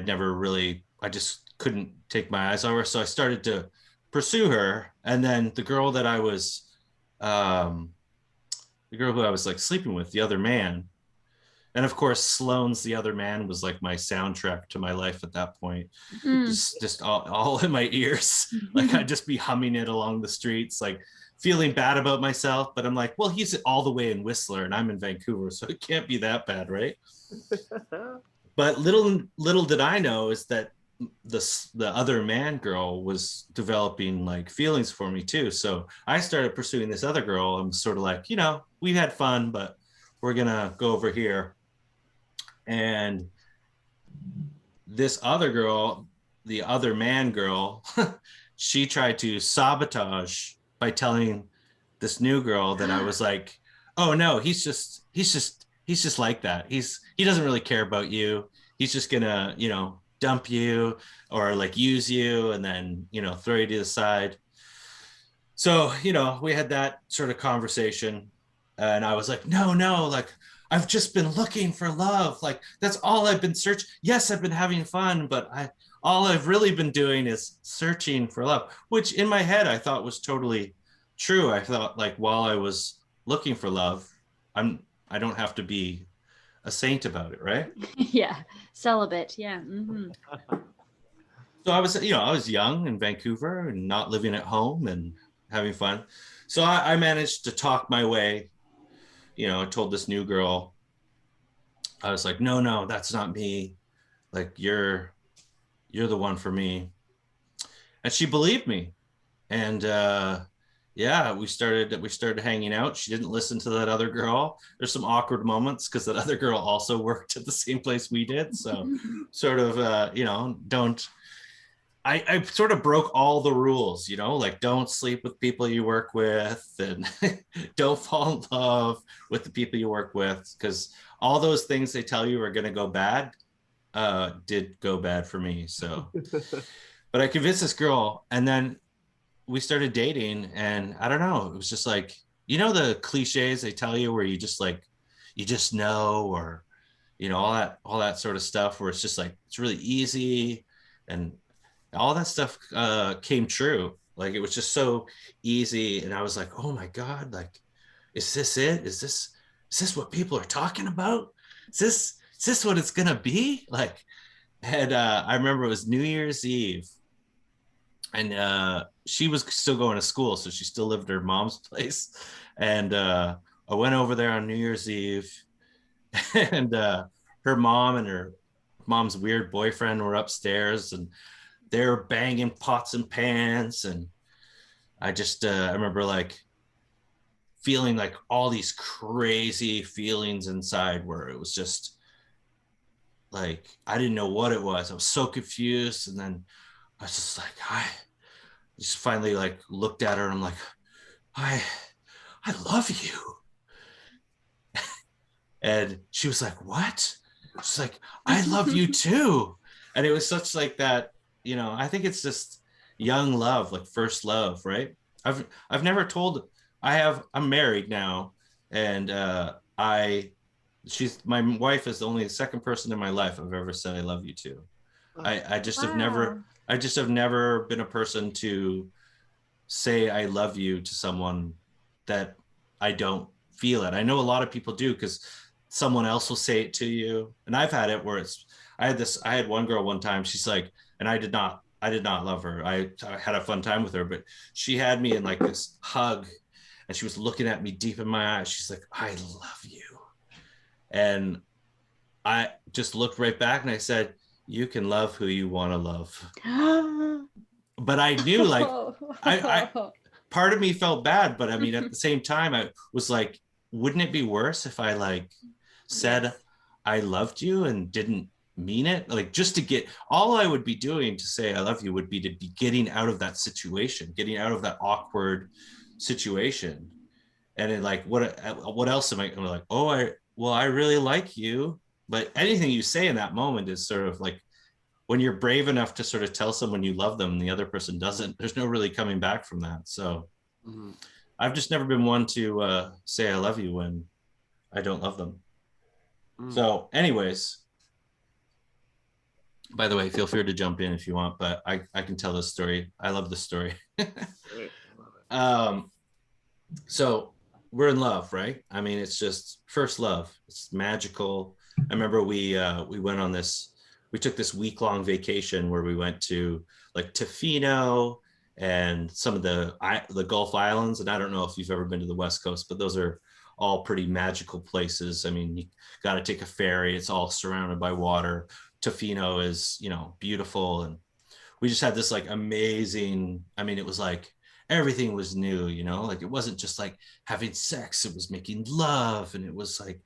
just couldn't take my eyes off her. So I started to pursue her. And then the girl who I was like sleeping with, the other man, and of course Sloane's The Other Man was like my soundtrack to my life at that point. Just all in my ears. Like I'd just be humming it along the streets, like feeling bad about myself, but I'm like, well, he's all the way in Whistler and I'm in Vancouver, so it can't be that bad, right? But little did I know is that the other man girl was developing like feelings for me too. So I started pursuing this other girl. I'm sort of like, you know, we had fun, but we're gonna go over here. And this other girl, the other man girl, she tried to sabotage by telling this new girl that I was like, oh no, he's just like that. He doesn't really care about you. He's just gonna, you know, dump you or like use you and then, you know, throw you to the side. So, you know, we had that sort of conversation and I was like, no, like I've just been looking for love. Like that's all I've been searching. Yes, I've been having fun, but all I've really been doing is searching for love, which in my head I thought was totally true. I thought like while I was looking for love, I don't have to be a saint about it, right? Yeah, celibate. Yeah. Mm-hmm. So I was young in Vancouver and not living at home and having fun. So I managed to talk my way. You know, I told this new girl, I was like, no, that's not me. Like you're the one for me. And she believed me. And yeah, we started hanging out. She didn't listen to that other girl. There's some awkward moments because that other girl also worked at the same place we did. So sort of, you know, I sort of broke all the rules, you know, like don't sleep with people you work with and don't fall in love with the people you work with, because all those things they tell you are going to go bad did go bad for me. So, but I convinced this girl and then we started dating and I don't know, it was just like, you know, the cliches they tell you where you just like, you just know, or, you know, all that sort of stuff where it's just like, it's really easy and all that stuff came true. Like it was just so easy. And I was like, oh my God, like, is this it? Is this what people are talking about? Is this what it's gonna be? Like, and I remember it was New Year's Eve and she was still going to school. So she still lived at her mom's place. And I went over there on New Year's Eve and her mom and her mom's weird boyfriend were upstairs and they were banging pots and pans. And I just, I remember like feeling like all these crazy feelings inside where it was just like, I didn't know what it was. I was so confused. And then I was just like, I just finally like looked at her and I'm like, I love you. And she was like, what? She's like, I love you too. And it was such like that, you know, I think it's just young love, like first love, right? I've never told, I'm married now and my wife is only the second person in my life I've ever said I love you to. I just have never been a person to say I love you to someone that I don't feel it. I know a lot of people do because someone else will say it to you. And I've had it where I had one girl one time, she's like, and I did not love her. I had a fun time with her, but she had me in like this hug and she was looking at me deep in my eyes. She's like, I love you. And I just looked right back and I said, you can love who you want to love. But I knew like, I part of me felt bad, but I mean, at the same time, I was like, wouldn't it be worse if I like said I loved you and didn't mean it? Like just to get, all I would be doing to say I love you would be to be getting out of that situation, getting out of that awkward situation. And then like, what else am I like, I really like you. But anything you say in that moment is sort of like, when you're brave enough to sort of tell someone you love them and the other person doesn't, there's no really coming back from that. So I've just never been one to say I love you when I don't love them. So anyways, by the way, feel free to jump in if you want, but I can tell this story. I love this story. So we're in love, right? I mean, it's just first love. It's magical. I remember we went on we took this week-long vacation where we went to like Tofino and some of the Gulf Islands. And I don't know if you've ever been to the West Coast, but those are all pretty magical places. I mean, you got to take a ferry. It's all surrounded by water. Tofino is, beautiful. And we just had this like amazing, I mean, it was like everything was new, like it wasn't just like having sex, it was making love. And it was like,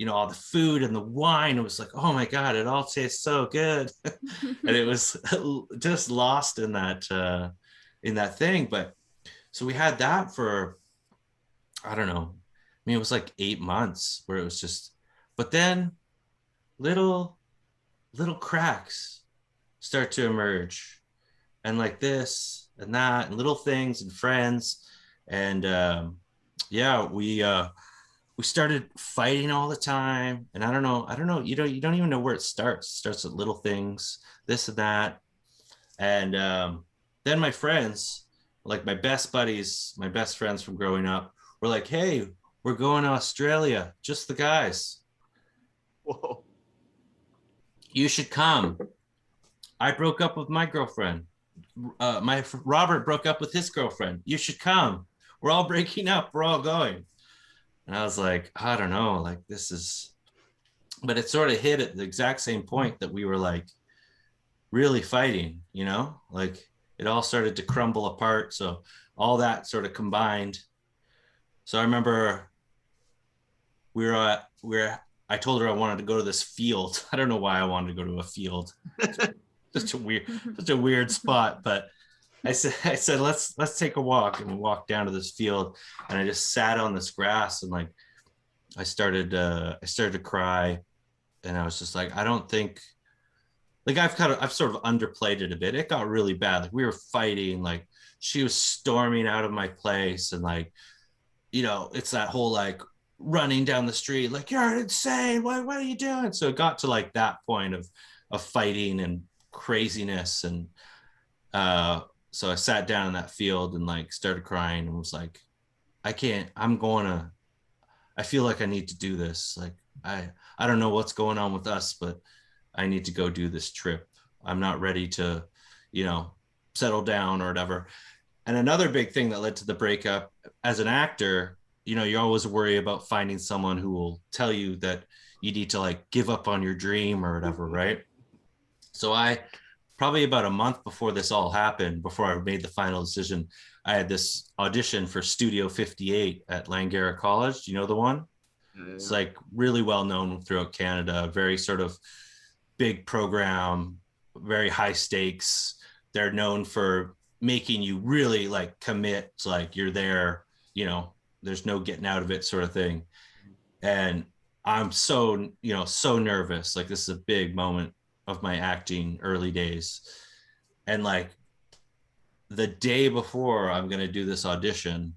all the food and the wine, it was like, oh my God, it all tastes so good. And it was just lost in that thing. But so we had that for, I don't know, I mean, it was like 8 months where it was just, but then little cracks start to emerge, and like this and that, and little things and friends. And we started fighting all the time. And I don't know, you don't even know where it starts. It starts with little things, this and that. And then my friends, like my best buddies, my best friends from growing up, were like, hey, we're going to Australia, just the guys. Whoa. You should come. I broke up with my girlfriend. Robert broke up with his girlfriend. You should come. We're all breaking up. We're all going. And I was like, I don't know, like this is, but it sort of hit at the exact same point that we were like really fighting, like it all started to crumble apart. So all that sort of combined. So I remember I told her I wanted to go to this field. I don't know why I wanted to go to a field. such a weird spot. But I said, let's take a walk. And we walked down to this field, and I just sat on this grass, and like, I started to cry. And I was just like, I don't think, like, I've sort of underplayed it a bit. It got really bad. Like we were fighting, like she was storming out of my place. And like, it's that whole like running down the street, like, you're insane. What are you doing? So it got to like that point of fighting and craziness. And so I sat down in that field and like started crying and was like, I feel like I need to do this. Like, I don't know what's going on with us, but I need to go do this trip. I'm not ready to, settle down or whatever. And another big thing that led to the breakup, as an actor, you always worry about finding someone who will tell you that you need to like give up on your dream or whatever, right? So I, probably about a month before this all happened, before I made the final decision, I had this audition for Studio 58 at Langara College. Do you know the one? Yeah. It's like really well known throughout Canada, very sort of big program, very high stakes. They're known for making you really like commit, like you're there, there's no getting out of it sort of thing. And I'm so nervous. Like this is a big moment of my acting early days. And like the day before I'm going to do this audition,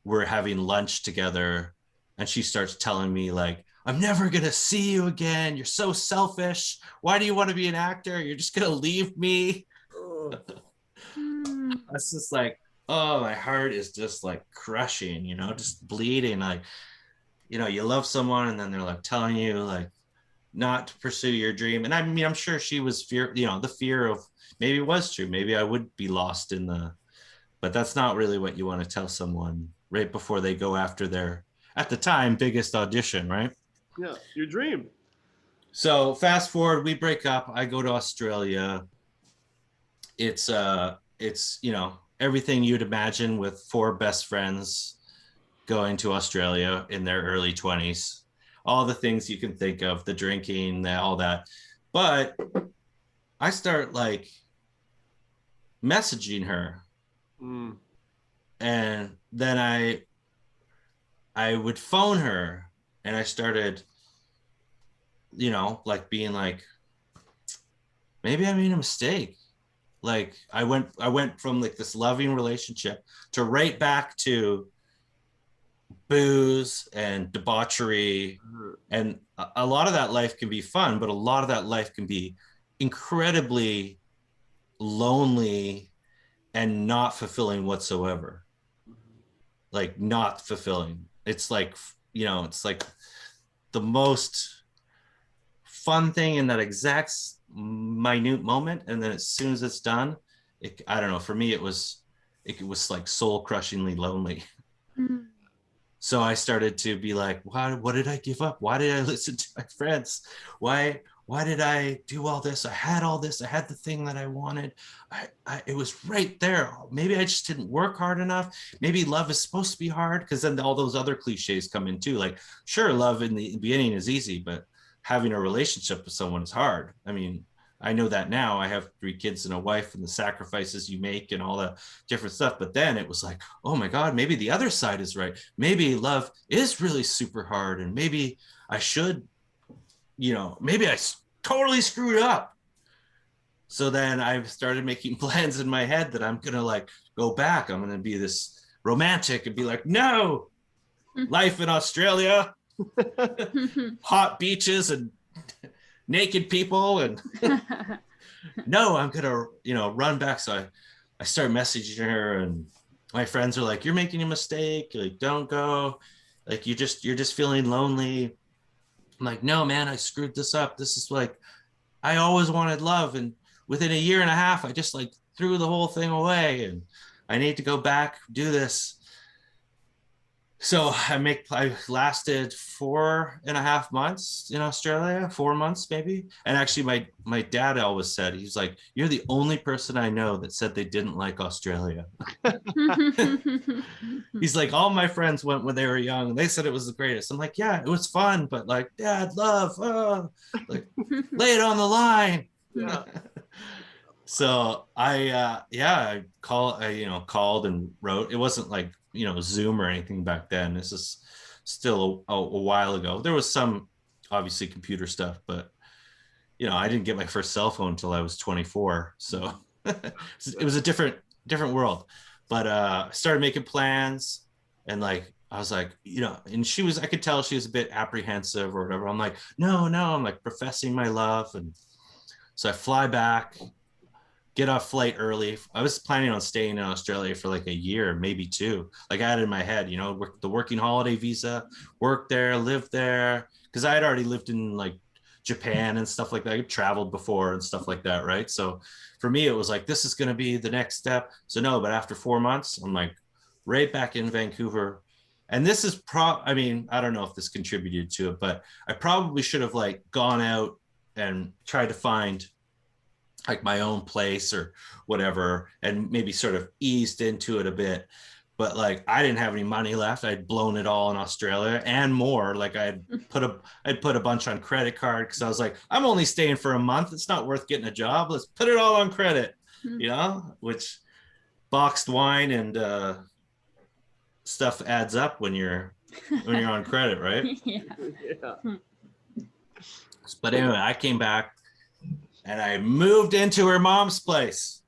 we're having lunch together, and she starts telling me like, I'm never going to see you again. You're so selfish. Why do you want to be an actor? You're just going to leave me. That's just like, oh, my heart is just like crushing, just bleeding. Like, you love someone, and then they're like telling you like not to pursue your dream. And I mean, I'm sure she was the fear of, maybe it was true. Maybe I would be lost but that's not really what you want to tell someone right before they go after their, at the time, biggest audition, right? Yeah, your dream. So fast forward, we break up. I go to Australia. It's everything you'd imagine with four best friends going to Australia in their early 20s. All the things you can think of, the drinking, all that. But I start like messaging her. And then I would phone her, and I started, like being like, maybe I made a mistake. Like I went from like this loving relationship to right back to booze and debauchery. And a lot of that life can be fun, but a lot of that life can be incredibly lonely and not fulfilling whatsoever. Like not fulfilling. It's like, it's like the most fun thing in that exact minute moment. And then as soon as it's done, I don't know, for me, it was like soul crushingly lonely. So I started to be like, what did I give up? Why did I listen to my friends? Why did I do all this? I had all this. I had the thing that I wanted. It was right there. Maybe I just didn't work hard enough. Maybe love is supposed to be hard, because then all those other cliches come in too. Like, sure, love in the beginning is easy, but having a relationship with someone is hard. I mean, I know that now. I have 3 kids and a wife, and the sacrifices you make and all the different stuff. But then it was like, oh my God, maybe the other side is right. Maybe love is really super hard. And maybe I should, maybe I totally screwed up. So then I started making plans in my head that I'm going to like go back. I'm going to be this romantic and be like, no, life in Australia, hot beaches and naked people, and no, I'm gonna run back. So I start messaging her, and my friends are like, you're making a mistake, like don't go, like you're just feeling lonely. I'm like, no man, I screwed this up. This is like, I always wanted love, and within a year and a half I just like threw the whole thing away, and I need to go back, do this. So I lasted 4.5 months in Australia, 4 months maybe. And actually my dad always said, he's like, you're the only person I know that said they didn't like Australia. He's like, all my friends went when they were young. They said it was the greatest. I'm like, yeah, it was fun, but like, Dad, love, like lay it on the line. Yeah. So I called and wrote. It wasn't like, Zoom or anything back then. This is still a while ago. There was some obviously computer stuff, but I didn't get my first cell phone until I was 24. So it was a different world. But I started making plans, and like I was like, and I could tell she was a bit apprehensive or whatever. I'm like, no, I'm like professing my love. And so I fly back, get off flight early. I was planning on staying in Australia for like a year, maybe 2. Like I had in my head, the working holiday visa, work there, live there. Cause I had already lived in like Japan and stuff like that. I traveled before and stuff like that. Right. So for me, it was like, this is going to be the next step. So no, but after 4 months, I'm like right back in Vancouver. And this is I don't know if this contributed to it, but I probably should have like gone out and tried to find like my own place or whatever, and maybe sort of eased into it a bit. But like I didn't have any money left. I'd blown it all in Australia and more. Like I'd put a bunch on credit card, because I was like, I'm only staying for a month. It's not worth getting a job. Let's put it all on credit, which boxed wine and stuff adds up when you're on credit, right? Yeah. But anyway, I came back and I moved into her mom's place.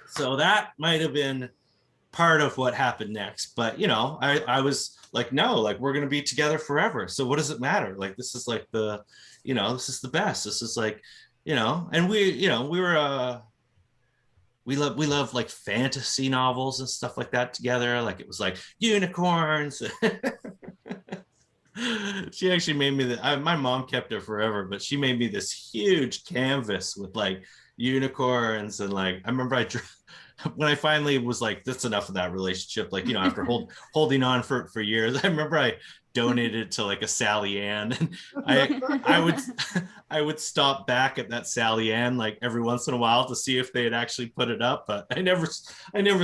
So that might have been part of what happened next. But, I was like, no, like we're going to be together forever. So what does it matter? Like, this is like this is the best. This is like, and we love like fantasy novels and stuff like that together. Like it was like unicorns. She actually made me my mom kept it forever, but she made me this huge canvas with like unicorns. And like I remember when I finally was like, that's enough of that relationship, like after holding on for years, I remember I donated to like a Sally Ann, and I would stop back at that Sally Ann like every once in a while to see if they had actually put it up, but I never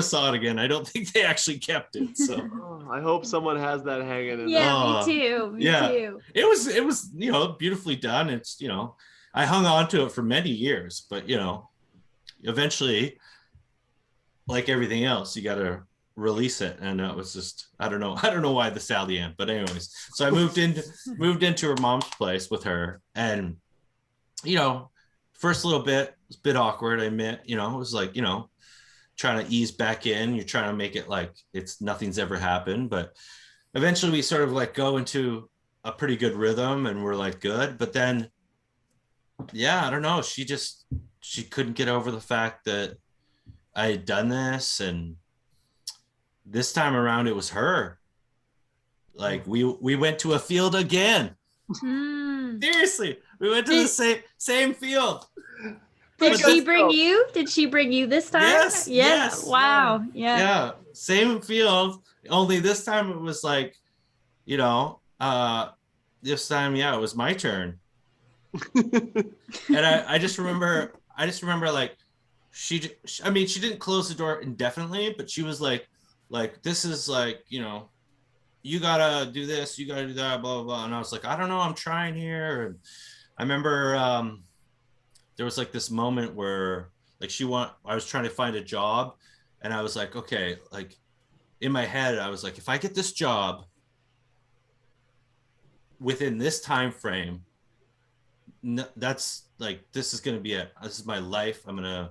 saw it again. I don't think they actually kept it. So I hope someone has that hanging in Yeah, me too. Me too. It was beautifully done. It's I hung on to it for many years, but eventually, like everything else, you got to release it. And it was just, I don't know why the Sally Ann, but anyways, so I moved into her mom's place with her, and first little bit was a bit awkward, I admit. It was like trying to ease back in. You're trying to make it like nothing's ever happened, but eventually we sort of like go into a pretty good rhythm, and we're like good. But then I don't know, she couldn't get over the fact that I had done this, and this time around it was her. Like we went to a field again. Seriously, we went to the same field. Did she bring you? Did she bring you this time? Yes. Wow. Yeah. Yeah. Same field. Only this time it was like, this time, it was my turn. And I just remember like she didn't close the door indefinitely, but she was like this is like, you gotta do this, you gotta do that, blah blah blah. And I was like, I don't know, I'm trying here. And I remember there was like this moment where like I was trying to find a job, and I was like, okay, like in my head I was like, if I get this job within this time frame, that's like, this is gonna be it. This is my life. I'm gonna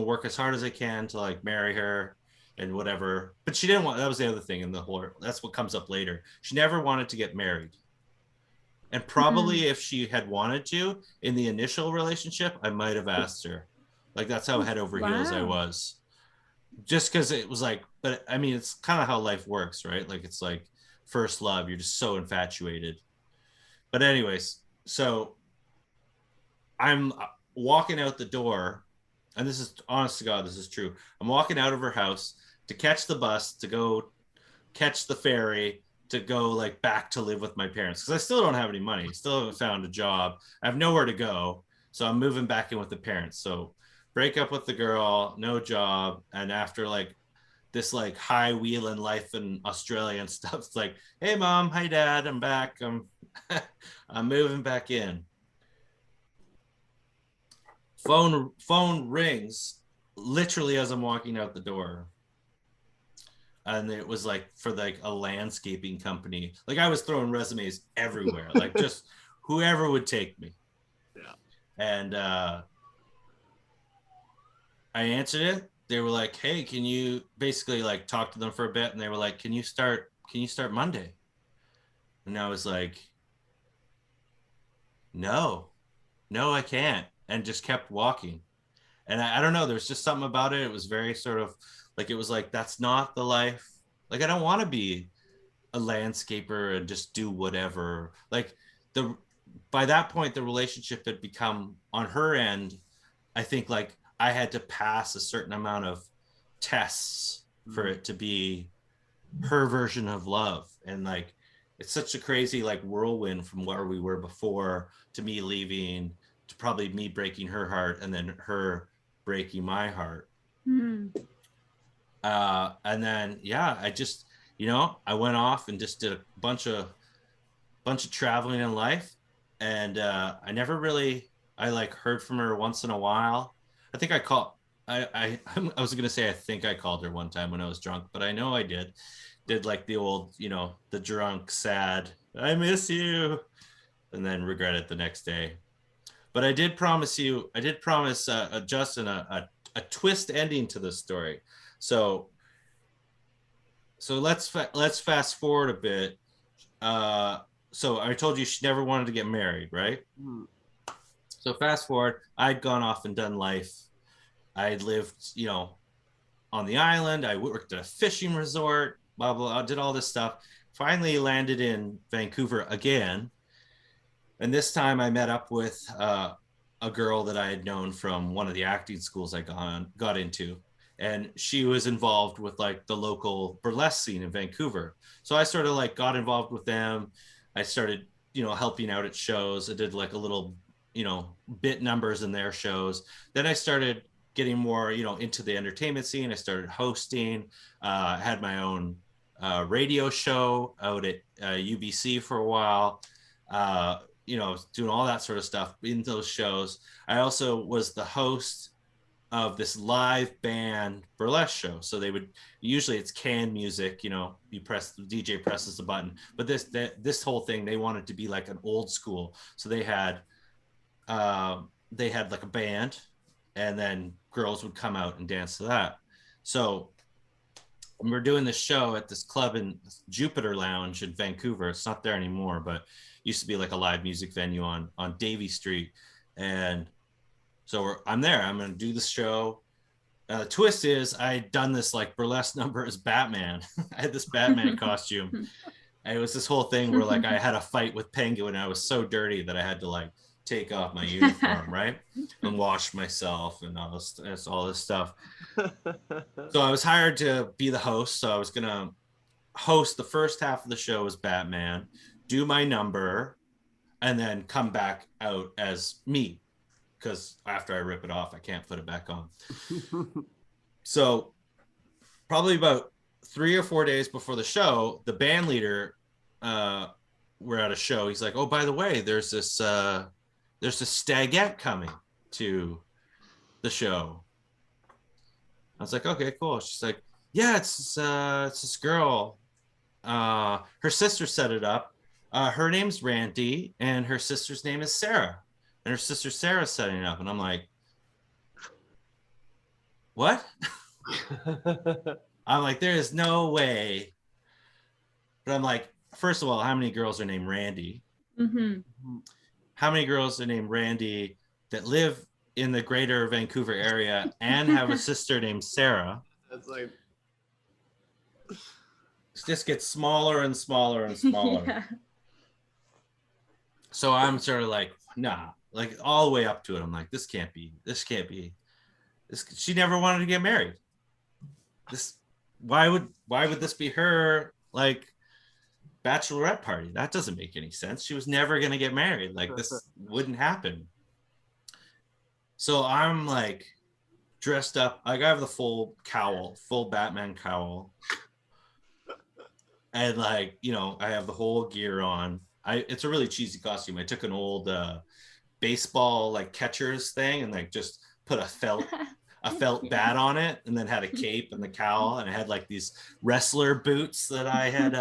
work as hard as I can to like marry her and whatever. But she didn't want, that was the other thing in the whole, that's what comes up later. She never wanted to get married. And probably if she had wanted to in the initial relationship, I might have asked her. Like, that's how head over heels I was. Just because it was like, but I mean, it's kind of how life works, right? Like, it's like first love, you're just so infatuated. But anyways, so I'm walking out the door, and this is, honest to God, this is true. I'm walking out of her house to catch the bus, to go catch the ferry, to go like back to live with my parents, because I still don't have any money, still haven't found a job, I have nowhere to go, so I'm moving back in with the parents. So break up with the girl, no job, and after like this like high wheeling life in Australia and stuff, it's like, hey mom, hi dad, I'm back, I'm moving back in. Phone rings literally as I'm walking out the door. And it was like for like a landscaping company. Like, I was throwing resumes everywhere, like just whoever would take me. Yeah. And I answered it. They were like, hey, can you basically like talk to them for a bit? And they were like, can you start Monday? And I was like, no, I can't. And just kept walking. And I don't know, there's just something about it. It was very sort of like, it was like, that's not the life. Like, I don't want to be a landscaper and just do whatever. Like, by that point, the relationship had become, on her end, I think like I had to pass a certain amount of tests for it to be her version of love. And like, it's such a crazy like whirlwind from where we were before to me leaving, to probably me breaking her heart, and then her breaking my heart. And then I just, I went off and just did a bunch of traveling in life, and I never really, I like heard from her once in a while. I think I was gonna say I think I called her one time when I was drunk, but I know I did like the old, the drunk sad, I miss you, and then regret it the next day. But I did promise Justin a twist ending to this story. So let's fast forward a bit. So I told you she never wanted to get married, right? So fast forward, I'd gone off and done life. I had lived, on the island. I worked at a fishing resort, blah, blah, blah, did all this stuff. Finally landed in Vancouver again. And this time I met up with a girl that I had known from one of the acting schools I got into. And she was involved with like the local burlesque scene in Vancouver. So I sort of like got involved with them. I started, helping out at shows. I did like a little, bit numbers in their shows. Then I started getting more, into the entertainment scene. I started hosting, had my own radio show out at UBC for a while. Doing all that sort of stuff in those shows. I also was the host of this live band burlesque show. So they would, usually it's canned music, you press, the DJ presses the button, but this whole thing, they wanted to be like an old school. So they had like a band, and then girls would come out and dance to that. So we were doing this show at this club in Jupiter Lounge in Vancouver. It's not there anymore, but used to be like a live music venue on Davie Street. And so I'm there. I'm going to do the show. The twist is I had done this like burlesque number as Batman. I had this Batman costume. And it was this whole thing where like I had a fight with Penguin. And I was so dirty that I had to like take off my uniform, right? And wash myself and all this stuff. So I was hired to be the host. So I was going to host the first half of the show as Batman, do my number, and then come back out as me. Because after I rip it off, I can't put it back on. So probably about 3 or 4 days before the show, the band leader, we're at a show. He's like, oh, by the way, there's this stagette coming to the show. I was like, okay, cool. She's like, yeah, it's this girl. Her sister set it up. Her name's Randy, and her sister's name is Sarah. And her sister Sarah's setting it up. And I'm like, what? I'm like, there is no way. But I'm like, first of all, how many girls are named Randy? Mm-hmm. How many girls are named Randy that live in the greater Vancouver area and have a sister named Sarah? That's like, it just gets smaller and smaller and smaller. Yeah. So I'm sort of like, nah, like all the way up to it. I'm like, this can't be. She never wanted to get married. Why would this be her like bachelorette party? That doesn't make any sense. She was never going to get married. Like, this wouldn't happen. So I'm like dressed up. Like, I have the full Batman cowl. And like, you know, I have the whole gear on. It's a really cheesy costume. I took an old baseball like catcher's thing and like just put a felt bat on it, and then had a cape and the cowl, and I had like these wrestler boots that I had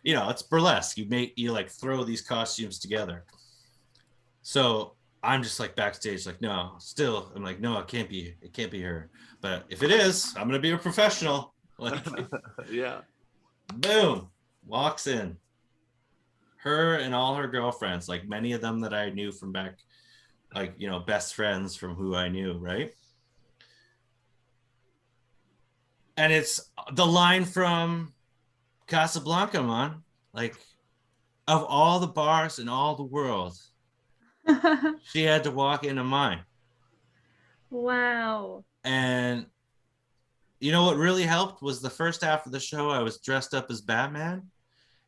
you know, it's burlesque. You like throw these costumes together. So I'm just like backstage, like, no, still, I'm like, no, it can't be her. But if it is, I'm gonna be a professional. Like, yeah. Boom, walks in. Her and all her girlfriends, like many of them that I knew from back, like, you know, best friends from who I knew, right? And it's the line from Casablanca, man. Like, of all the bars in all the world, she had to walk into mine. Wow. And you know what really helped was the first half of the show, I was dressed up as Batman.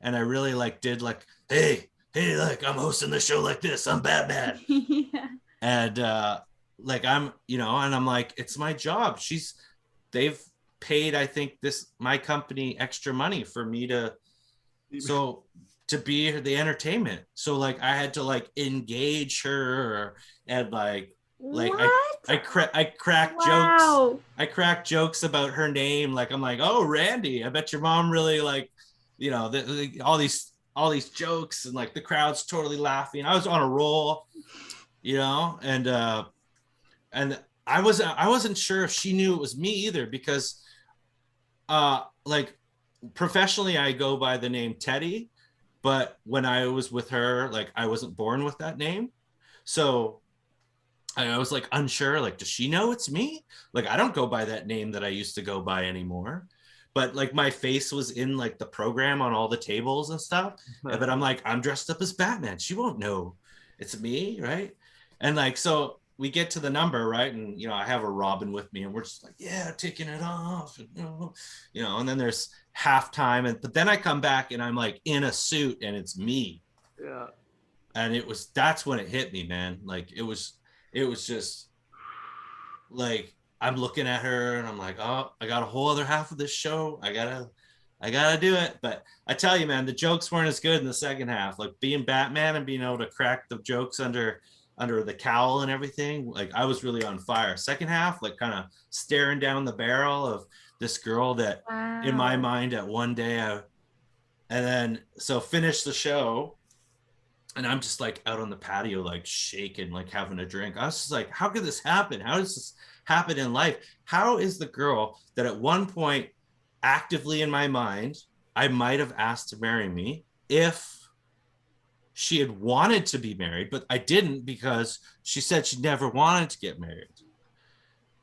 And I really like did like, hey, like I'm hosting the show like this. I'm Batman. Yeah. And like I'm, you know, and I'm like, it's my job. They've paid, I think, my company extra money for me to be the entertainment. So like I had to like engage her and like I crack jokes. I crack jokes about her name. Like I'm like, oh, Randy, I bet your mom really like, you know, all these jokes, and like the crowd's totally laughing. I was on a roll, you know, and I wasn't sure if she knew it was me either, because like professionally I go by the name Teddy, but when I was with her, like I wasn't born with that name. So I was like unsure, like, does she know it's me? Like, I don't go by that name that I used to go by anymore. But like my face was in like the program on all the tables and stuff. But I'm like, I'm dressed up as Batman. She won't know it's me, right? And like, so we get to the number, right? And, you know, I have a Robin with me and we're just like, yeah, taking it off, you know, and then there's halftime. But then I come back and I'm like in a suit and it's me. Yeah. And that's when it hit me, man. Like it was just like, I'm looking at her and I'm like, oh, I got a whole other half of this show. I gotta do it. But I tell you, man, the jokes weren't as good in the second half. Like being Batman and being able to crack the jokes under the cowl and everything. Like I was really on fire. Second half, like kind of staring down the barrel of this girl that in my mind at one day and then so finish the show. And I'm just like out on the patio, like shaking, like having a drink. I was just like, how could this happen? How does this happen in life? How is the girl that at one point actively in my mind, I might have asked to marry me if she had wanted to be married, but I didn't because she said she never wanted to get married.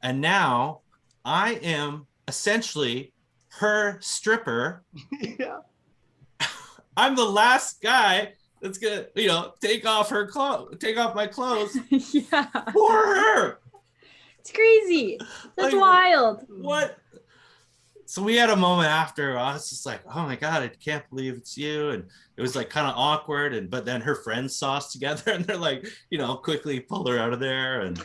And now I am essentially her stripper. Yeah. I'm the last guy that's gonna, take off my clothes Yeah. for her. It's crazy. That's Like, wild. What? So we had a moment after, I was just like, oh my God, I can't believe it's you. And it was like kind of awkward. But then her friends saw us together and they're like, quickly pulled her out of there. And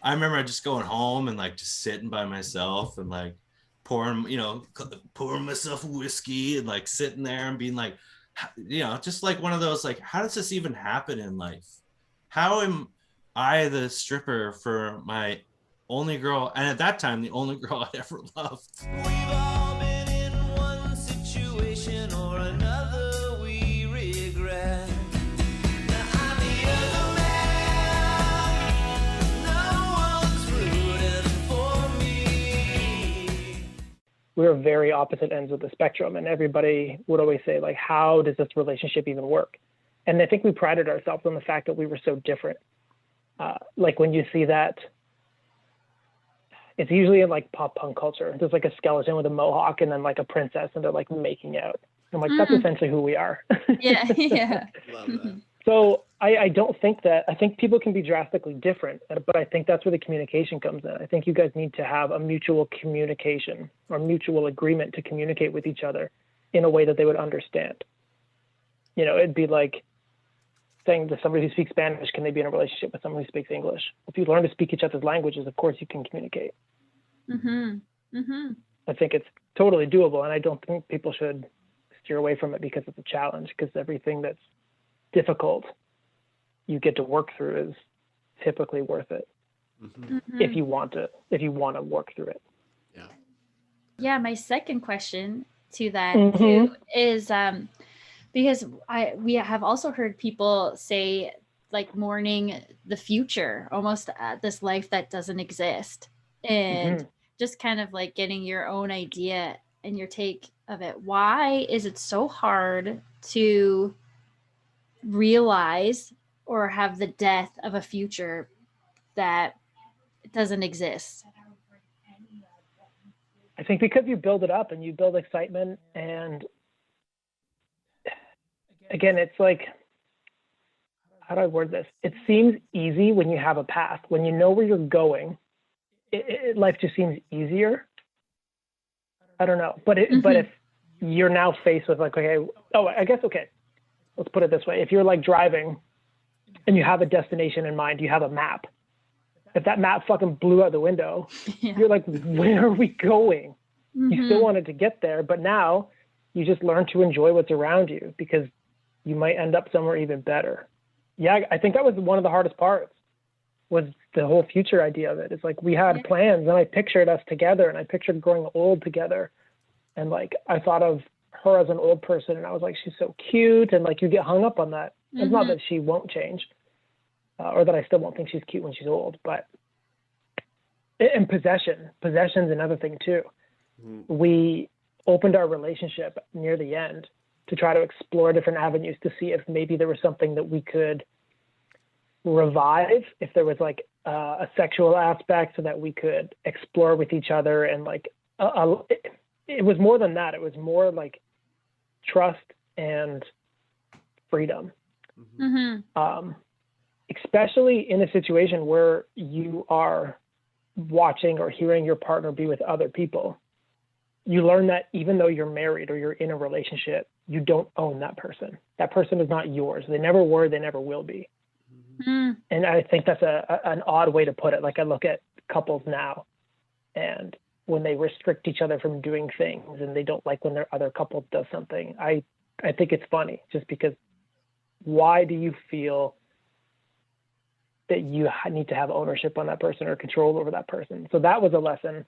I remember just going home and like just sitting by myself and like pouring myself whiskey and like sitting there and being like, just like one of those, like, how does this even happen in life? How am I the stripper for my only girl, and at that time the only girl I ever loved? We've all been in one situation or another we regret. Now I'm the other man. No one's rooting for me. We were very opposite ends of the spectrum, and everybody would always say, like, how does this relationship even work? And I think we prided ourselves on the fact that we were so different. Like when you see that, it's usually in like pop punk culture. There's like a skeleton with a mohawk and then like a princess and they're like making out. I'm like, that's essentially who we are. Yeah, yeah. Love that. So I don't think that, I think people can be drastically different, but I think that's where the communication comes in. I think you guys need to have a mutual communication or mutual agreement to communicate with each other in a way that they would understand. It'd be like saying to somebody who speaks Spanish, can they be in a relationship with someone who speaks English? If you learn to speak each other's languages, of course you can communicate. I think it's totally doable, and I don't think people should steer away from it because it's a challenge, because everything that's difficult you get to work through is typically worth it. If you want to work through it. Yeah, my second question to that too is because we have also heard people say like mourning the future, almost this life that doesn't exist, and just kind of like getting your own idea and your take of it. Why is it so hard to realize or have the death of a future that doesn't exist? I think because you build it up and you build excitement, and again, it's like, how do I word this? It seems easy when you have a path. When you know where you're going, life just seems easier. I don't know. But if you're now faced with like, okay, let's put it this way. If you're like driving and you have a destination in mind, you have a map. If that map fucking blew out the window, you're like, where are we going? You still wanted to get there, but now you just learn to enjoy what's around you because you might end up somewhere even better. Yeah, I think that was one of the hardest parts, was the whole future idea of it. It's like we had plans and I pictured us together and I pictured growing old together. And like, I thought of her as an old person and I was like, she's so cute. And like, you get hung up on that. It's not that she won't change or that I still won't think she's cute when she's old, but, and possession's another thing too. We opened our relationship near the end to try to explore different avenues to see if maybe there was something that we could revive, if there was like a sexual aspect so that we could explore with each other. And like, it was more than that. It was more like trust and freedom. Especially in a situation where you are watching or hearing your partner be with other people. You learn that even though you're married or you're in a relationship, you don't own that person. That person is not yours. They never were, they never will be. And I think that's an odd way to put it. Like I look at couples now, and when they restrict each other from doing things and they don't like when their other couple does something, I think it's funny, just because why do you feel that you need to have ownership on that person or control over that person? So that was a lesson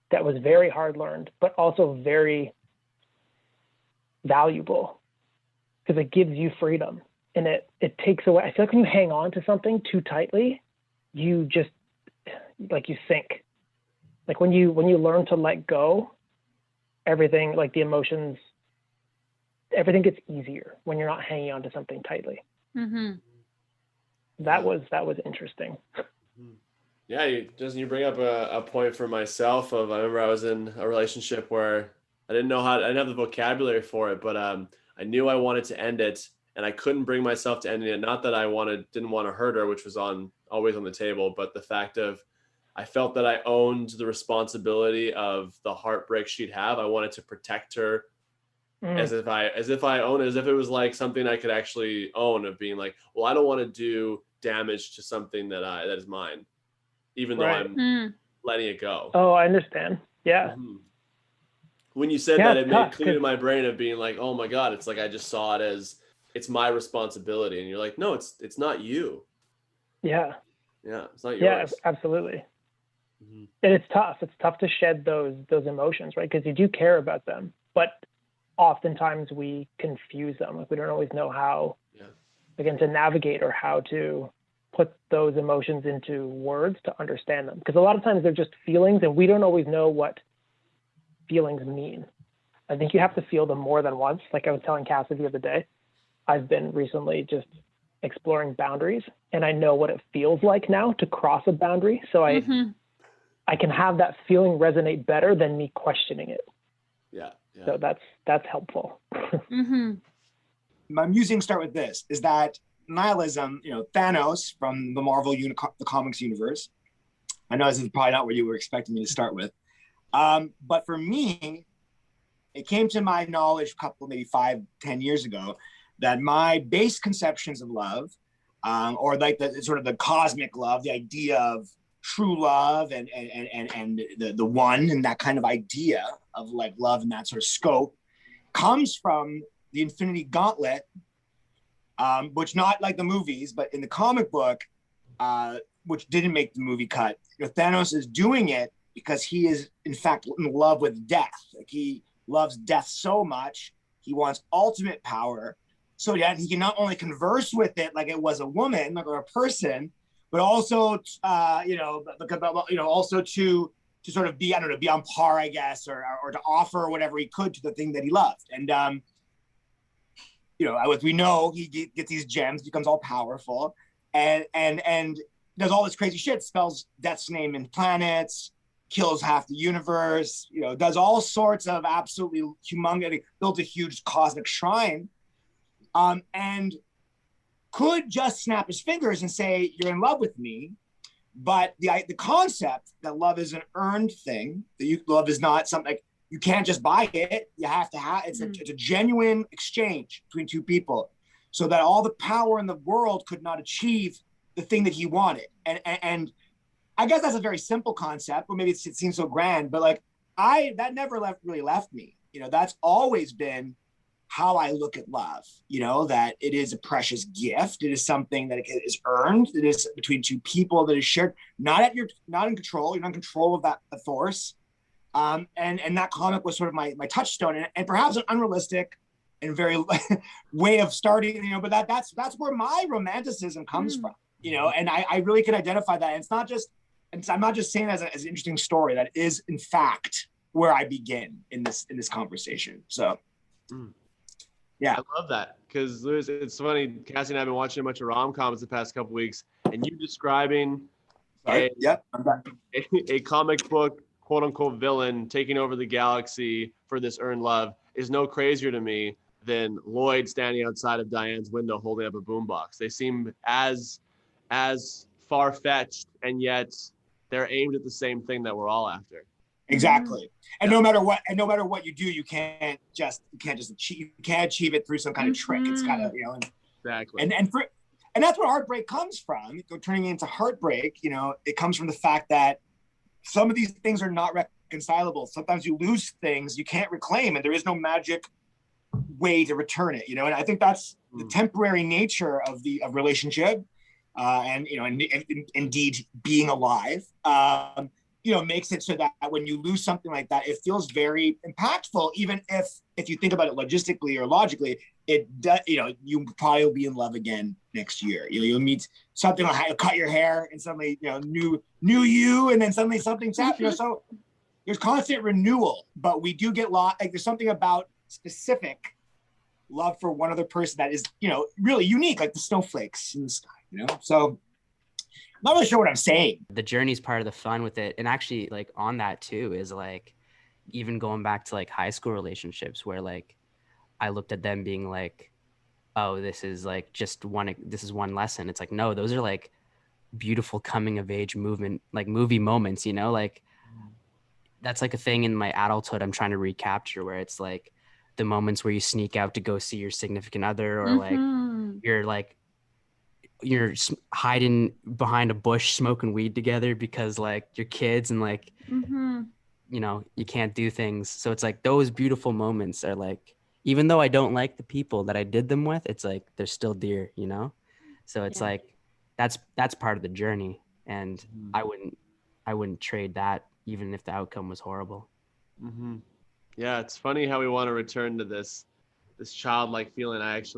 that was very hard learned, but also very valuable because it gives you freedom and it takes away. I feel like when you hang on to something too tightly, you just like you sink. Like when you learn to let go, everything, like the emotions, everything gets easier when you're not hanging on to something tightly. That was interesting. Yeah, Justin, you bring up a point for myself of, I remember I was in a relationship where I didn't have the vocabulary for it, but I knew I wanted to end it. and I couldn't bring myself to ending it. Not that I didn't want to hurt her, which was always on the table, but the fact of I felt that I owned the responsibility of the heartbreak she'd have. I wanted to protect her as if I own it, as if it was like something I could actually own, of being like, well, I don't want to do damage to something that is mine, even though I'm letting it go. Oh, I understand. Yeah. Mm-hmm. When you said that, it made clear in my brain of being like, oh my God, it's like I just saw it as it's my responsibility. And you're like, no, it's not you. Yeah. Yeah, it's not yours. Yeah, absolutely. Mm-hmm. And it's tough. It's tough to shed those emotions, right? Because you do care about them, but oftentimes we confuse them. Like we don't always know how, again, to navigate or how to put those emotions into words to understand them. Because a lot of times they're just feelings, and we don't always know what feelings mean. I think you have to feel them more than once. Like I was telling Cassie the other day, I've been recently just exploring boundaries, and I know what it feels like now to cross a boundary. So I can have that feeling resonate better than me questioning it. Yeah. So that's helpful. My musings start with this: is that nihilism, Thanos from the the comics universe. I know this is probably not where you were expecting me to start with. But for me, it came to my knowledge maybe 5-10 years ago, that my base conceptions of love, or like the sort of the cosmic love, the idea of true love and the one, and that kind of idea of like love and that sort of scope, comes from the Infinity Gauntlet, which not like the movies, but in the comic book, which didn't make the movie cut. Thanos is doing it because he is in fact in love with death. Like he loves death so much, he wants ultimate power, so that he can not only converse with it like it was a woman, like or a person, but also also to sort of be on par, I guess, or to offer whatever he could to the thing that he loved. And as we know, he gets these gems, becomes all powerful, and does all this crazy shit, spells death's name in planets, kills half the universe, does all sorts of absolutely humongous, built a huge cosmic shrine, and could just snap his fingers and say, you're in love with me. But the concept that love is an earned thing, that love is not something like, you can't just buy it, you have to have, it's a genuine exchange between two people, so that all the power in the world could not achieve the thing that he wanted. And I guess that's a very simple concept, or maybe it seems so grand, but like that never really left me. That's always been how I look at love, that it is a precious gift. It is something that is earned. It is between two people, that is shared, not in control. You're not in control of that force. And that comic was sort of my touchstone, and perhaps an unrealistic and very way of starting, but that's where my romanticism comes from, and I really can identify that. And it's not just, I'm not just saying that as an interesting story. That is in fact where I begin in this conversation. So. Yeah, I love that, because it's funny. Cassie and I have been watching a bunch of rom-coms the past couple weeks, and you describing a comic book quote unquote villain taking over the galaxy for this earned love is no crazier to me than Lloyd standing outside of Diane's window holding up a boombox. They seem as far-fetched, and yet they're aimed at the same thing that we're all after. Exactly. And no matter what you do, you can't just achieve, you can't achieve it through some kind of trick. It's gotta, exactly. And that's where heartbreak comes from. Turning it into heartbreak, it comes from the fact that some of these things are not reconcilable. Sometimes you lose things you can't reclaim, and there is no magic way to return it. And I think that's the temporary nature of relationship, and indeed being alive. Makes it so that when you lose something like that, it feels very impactful, even if you think about it logistically or logically, it does, you probably will be in love again next year. You'll meet something like you'll cut your hair and suddenly, new you, and then suddenly something's happening. So there's constant renewal, but we do get lost. Like there's something about specific love for one other person that is, really unique, like the snowflakes in the sky, So I'm not really sure what I'm saying. The journey's part of the fun with it. And actually, like, on that too is like, even going back to like high school relationships where like I looked at them being like oh, this is one lesson. It's like, no, those are like beautiful coming of age movement, like movie moments, like that's like a thing in my adulthood I'm trying to recapture, where it's like the moments where you sneak out to go see your significant other, or you're hiding behind a bush smoking weed together because like you're kids and like you can't do things. So it's like those beautiful moments are like, even though I don't like the people that I did them with, it's like they're still dear, so it's like that's part of the journey, and I wouldn't trade that even if the outcome was horrible. Yeah, it's funny how we want to return to this childlike feeling. This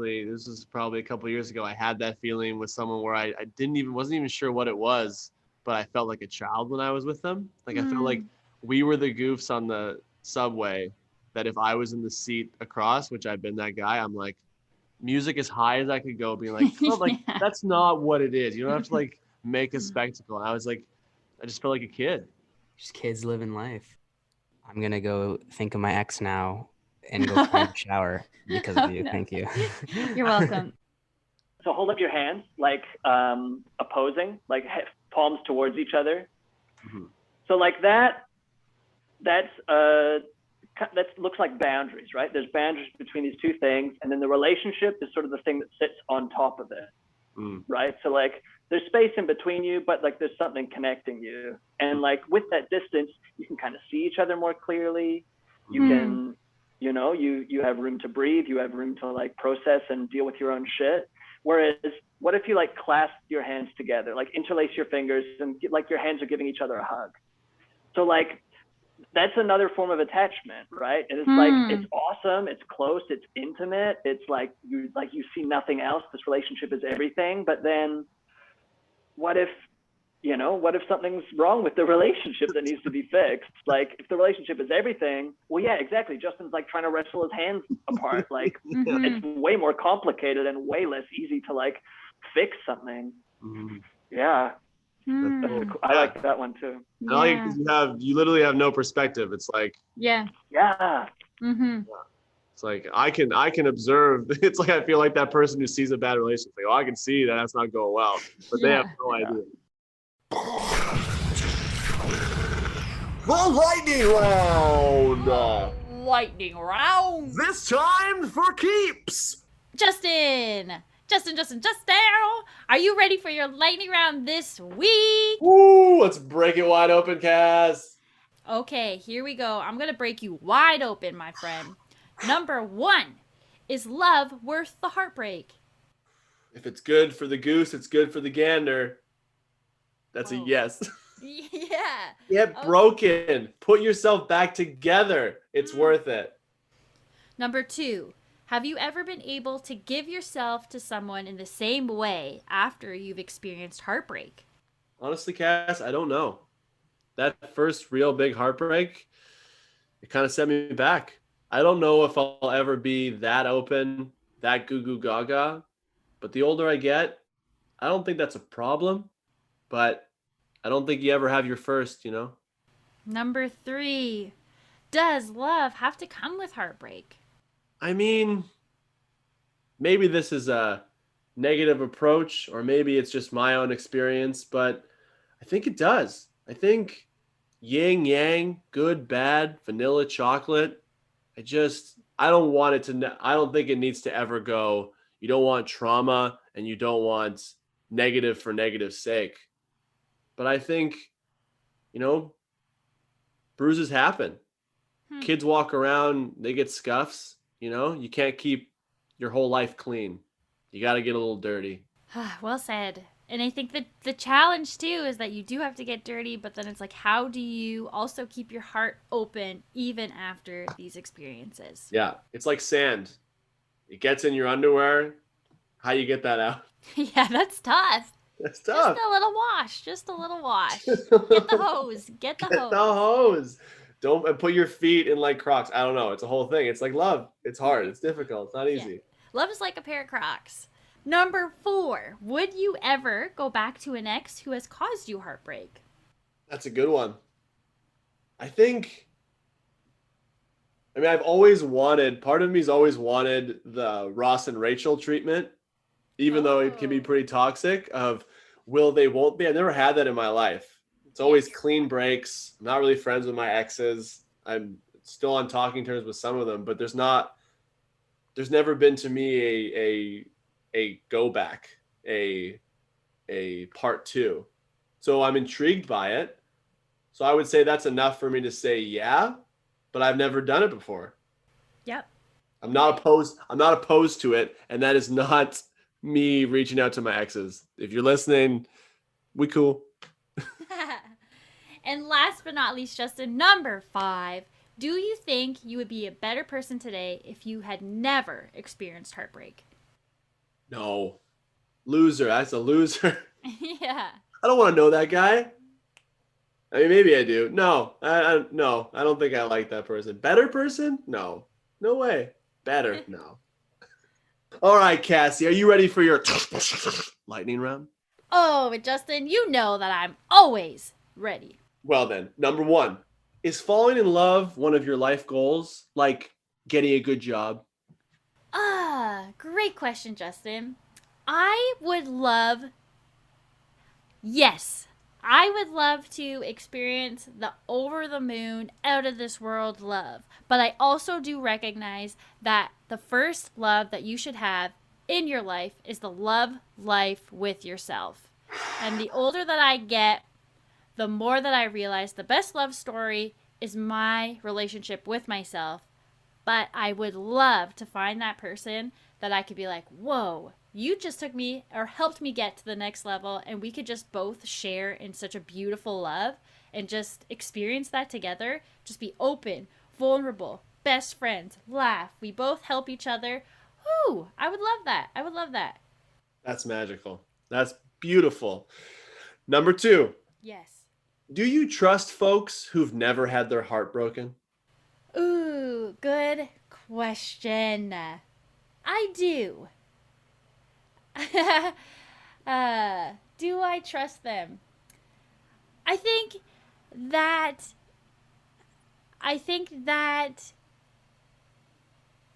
was probably a couple years ago, I had that feeling with someone where I wasn't even sure what it was, but I felt like a child when I was with them. Like I felt like we were the goofs on the subway, that if I was in the seat across, which I've been that guy, I'm like, music as high as I could go, being like, oh, like that's not what it is. You don't have to like make a spectacle. And I was like, I just felt like a kid. Just kids living life. I'm gonna go think of my ex now and go try and shower because of you. No. Thank you. You're welcome. So hold up your hands, like opposing, like palms towards each other. So like that looks like boundaries, right? There's boundaries between these two things, and then the relationship is sort of the thing that sits on top of it, right? So like there's space in between you, but like there's something connecting you, and like with that distance, you can kind of see each other more clearly. You can, you have room to breathe. You have room to like process and deal with your own shit. Whereas, what if you like clasp your hands together, like interlace your fingers, and like your hands are giving each other a hug? So like that's another form of attachment, right? And it's like, it's awesome, it's close, it's intimate, it's like you see nothing else. This relationship is everything. But then what if something's wrong with the relationship that needs to be fixed? Like if the relationship is everything, well, yeah, exactly. Justin's like trying to wrestle his hands apart. Like it's way more complicated and way less easy to like fix something. Yeah. I like that one too. I like it because you literally have no perspective. It's like, yeah. It's like I can observe. It's like I feel like that person who sees a bad relationship. Like, oh, I can see that that's not going well, but they have no idea. The lightning round. Lightning round. This time for keeps. Justin, are you ready for your lightning round this week? Woo! Let's break it wide open, Cass. Okay, here we go. I'm gonna break you wide open, my friend. Number 1, is love worth the heartbreak? If it's good for the goose, it's good for the gander. That's a yes. Yeah. Get broken. Put yourself back together. It's worth it. Number 2, have you ever been able to give yourself to someone in the same way after you've experienced heartbreak? Honestly, Cass, I don't know. That first real big heartbreak, it kind of set me back. I don't know if I'll ever be that open, that goo goo gaga. But the older I get, I don't think that's a problem. But I don't think you ever have your first, Number 3, does love have to come with heartbreak? I mean, maybe this is a negative approach, or maybe it's just my own experience, but I think it does. I think yin yang, good, bad, vanilla, chocolate. I don't think it needs to ever go. You don't want trauma and you don't want negative for negative's sake. But I think, bruises happen. Kids walk around, they get scuffs. You can't keep your whole life clean. You got to get a little dirty. Well said. And I think that the challenge too is that you do have to get dirty, but then it's like, how do you also keep your heart open even after these experiences? Yeah, it's like sand. It gets in your underwear. How you get that out? Yeah, that's tough. That's tough. Just a little wash. Get the hose. Get the hose. Don't put your feet in like Crocs. I don't know. It's a whole thing. It's like love. It's hard. It's difficult. It's not easy. Yeah. Love is like a pair of Crocs. Number 4, would you ever go back to an ex who has caused you heartbreak? That's a good one. I think I mean, I've always wanted, part of me's always wanted the Ross and Rachel treatment, even though it can be pretty toxic of will they, won't they. I've never had that in my life. It's always clean breaks. I'm not really friends with my exes. I'm still on talking terms with some of them, but there's never been to me a go back, a part two. So I'm intrigued by it. So I would say that's enough for me to say yeah, but I've never done it before. Yep. I'm not opposed to it, and that is not me reaching out to my exes. If you're listening, we cool. And last but not least, Justin, number 5. Do you think you would be a better person today if you had never experienced heartbreak? No. Loser. That's a loser. Yeah. I don't want to know that guy. I mean, maybe I do. No, no, I don't think I like that person. Better person? No. No way. Better? No. All right, Cassie, are you ready for your lightning round? Oh, but Justin, you know that I'm always ready. Well then, number 1. Is falling in love one of your life goals? Like getting a good job? Great question, Justin. I would love to experience the over the moon, out of this world love. But I also do recognize that the first love that you should have in your life is the love life with yourself. And the older that I get, the more that I realize the best love story is my relationship with myself. But I would love to find that person that I could be like, whoa, you just took me or helped me get to the next level, and we could just both share in such a beautiful love and just experience that together. Just be open, vulnerable, best friends, laugh. We both help each other. Ooh, I would love that. I would love that. That's magical. That's beautiful. Number 2. Yes. Do you trust folks who've never had their heart broken? Ooh, good question. I do. Do I trust them? I think that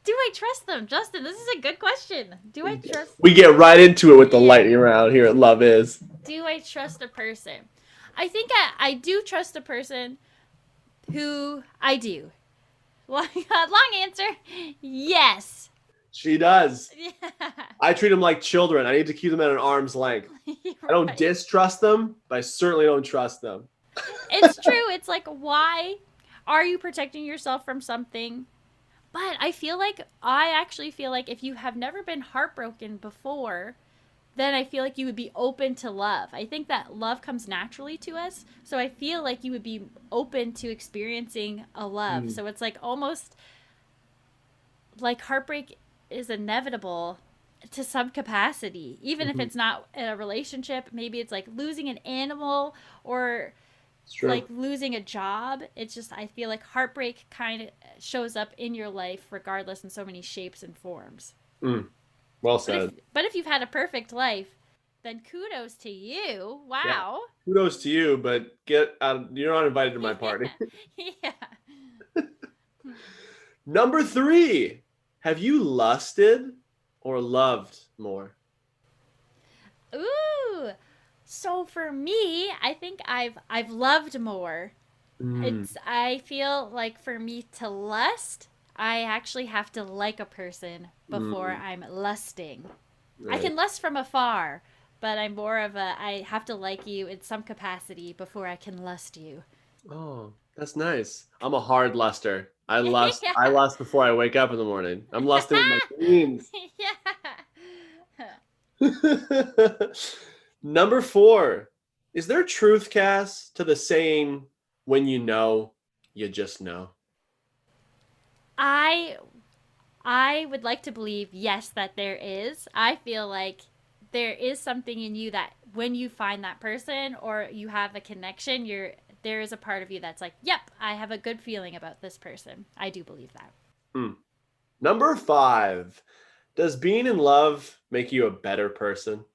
do I trust them? Justin, this is a good question. Do I trust We get right into it with the lightning round here at Love Is. Do I trust a person? I think I do trust a person who I do. Long answer, yes. She does. Yeah. I treat them like children. I need to keep them at an arm's length. I don't distrust them, but I certainly don't trust them. It's true. It's like, why are you protecting yourself from something? But I actually feel like if you have never been heartbroken before, then I feel like you would be open to love. I think that love comes naturally to us. So I feel like you would be open to experiencing a love. So it's like almost like heartbreak is inevitable to some capacity. Even if it's not in a relationship, maybe it's like losing an animal or like losing a job. It's just, I feel like heartbreak kind of shows up in your life regardless in so many shapes and forms. Well said. But if you've had a perfect life, then kudos to you. Wow. Yeah. Kudos to you, but get out. You're not invited to my party. Yeah. Number 3. Have you lusted or loved more? Ooh. So for me, I think I've loved more. I feel like for me to lust, I actually have to like a person before I'm lusting. Right. I can lust from afar, but I'm more of I have to like you in some capacity before I can lust you. Oh, that's nice. I'm a hard luster. I lust. I lust before I wake up in the morning. I'm lusting with my dreams. Yeah. Number 4. Is there truth, Cass, to the saying, when you know, you just know? I would like to believe, yes, that there is. I feel like there is something in you that when you find that person or you have a connection, there is a part of you that's like, yep, I have a good feeling about this person. I do believe that. Number 5. Does being in love make you a better person?